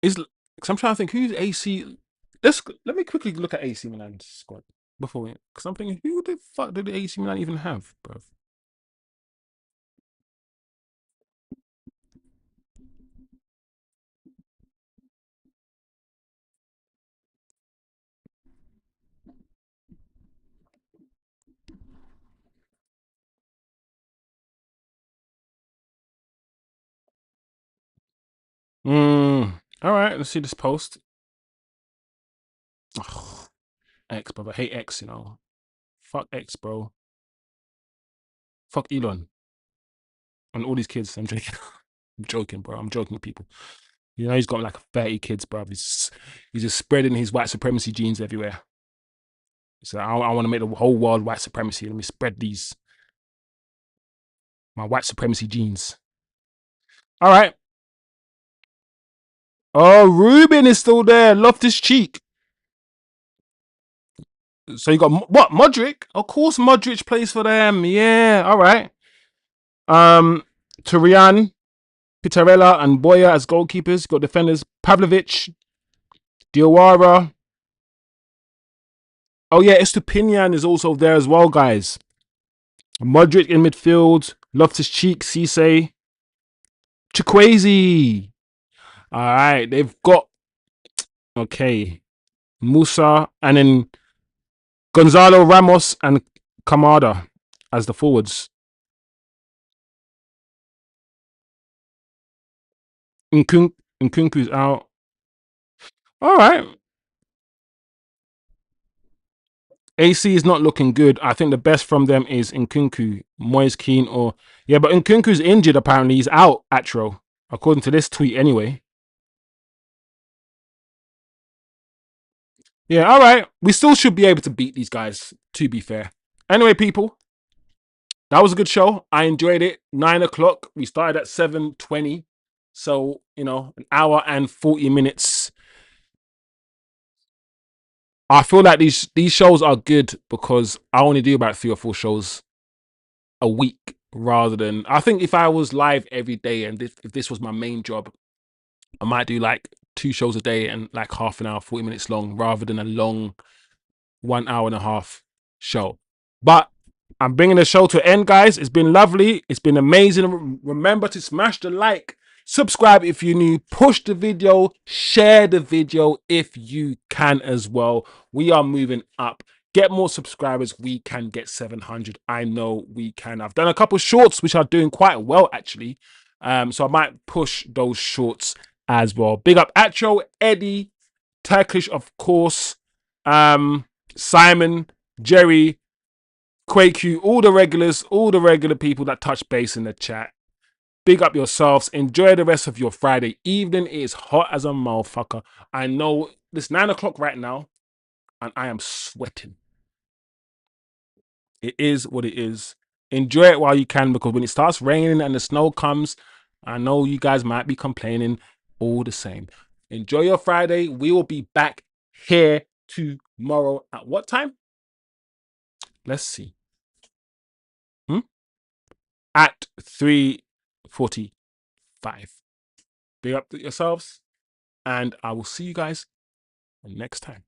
Because I'm trying to think who's AC. Let me quickly look at AC Milan's squad before we. Because I'm thinking, who the fuck did the AC Milan even have, bro? All right, let's see this post. Ugh, X, bro. I hate X. Fuck X, bro. Fuck Elon and all these kids. I'm joking. I'm joking, bro. I'm joking with people. He's got like 30 kids, bro. He's just spreading his white supremacy genes everywhere. So I want to make the whole world white supremacy. Let me spread my white supremacy genes. All right. Oh, Ruben is still there. Loftus Cheek. So you got what? Modric? Of course, Modric plays for them. Yeah. All right. Turian, Pitarella, and Boya as goalkeepers. You got defenders Pavlovic, Diawara. Oh yeah, Estupinian is also there as well, guys. Modric in midfield. Loftus Cheek, Cisse, Chukwueze. All right, they've got Musa, and then Gonzalo Ramos and Kamada as the forwards. Nkunku's out. All right. AC is not looking good. I think the best from them is Nkunku, Moise Kean, but Nkunku's injured apparently. He's out, Atro, according to this tweet anyway. Yeah, all right. We still should be able to beat these guys, to be fair. Anyway, people, that was a good show. I enjoyed it. 9 o'clock. We started at 7:20. So, an hour and 40 minutes. I feel like these shows are good because I only do about 3 or 4 shows a week rather than, I think if I was live every day and if this was my main job, I might do like 2 shows a day and like half an hour, 40 minutes long rather than a long 1 hour and a half show. But I'm bringing the show to an end, guys. It's been lovely. It's been amazing. Remember to smash the like, subscribe if you're new, push the video, share the video if you can as well. We are moving up. Get more subscribers. We can get 700. I know we can. I've done a couple shorts which are doing quite well actually. So I might push those shorts as well. Big up Atro, Eddie, Turkish of course, Simon, Jerry, Quake you, all the regulars, all the regular people that touch base in the chat. Big up yourselves. Enjoy the rest of your Friday evening. It is hot as a motherfucker. I know it's 9 o'clock right now, and I am sweating. It is what it is. Enjoy it while you can, because when it starts raining and the snow comes, I know you guys might be complaining all the same. Enjoy your Friday. We will be back here tomorrow at what time? Let's see. At 3:45. Big up to yourselves, and I will see you guys next time.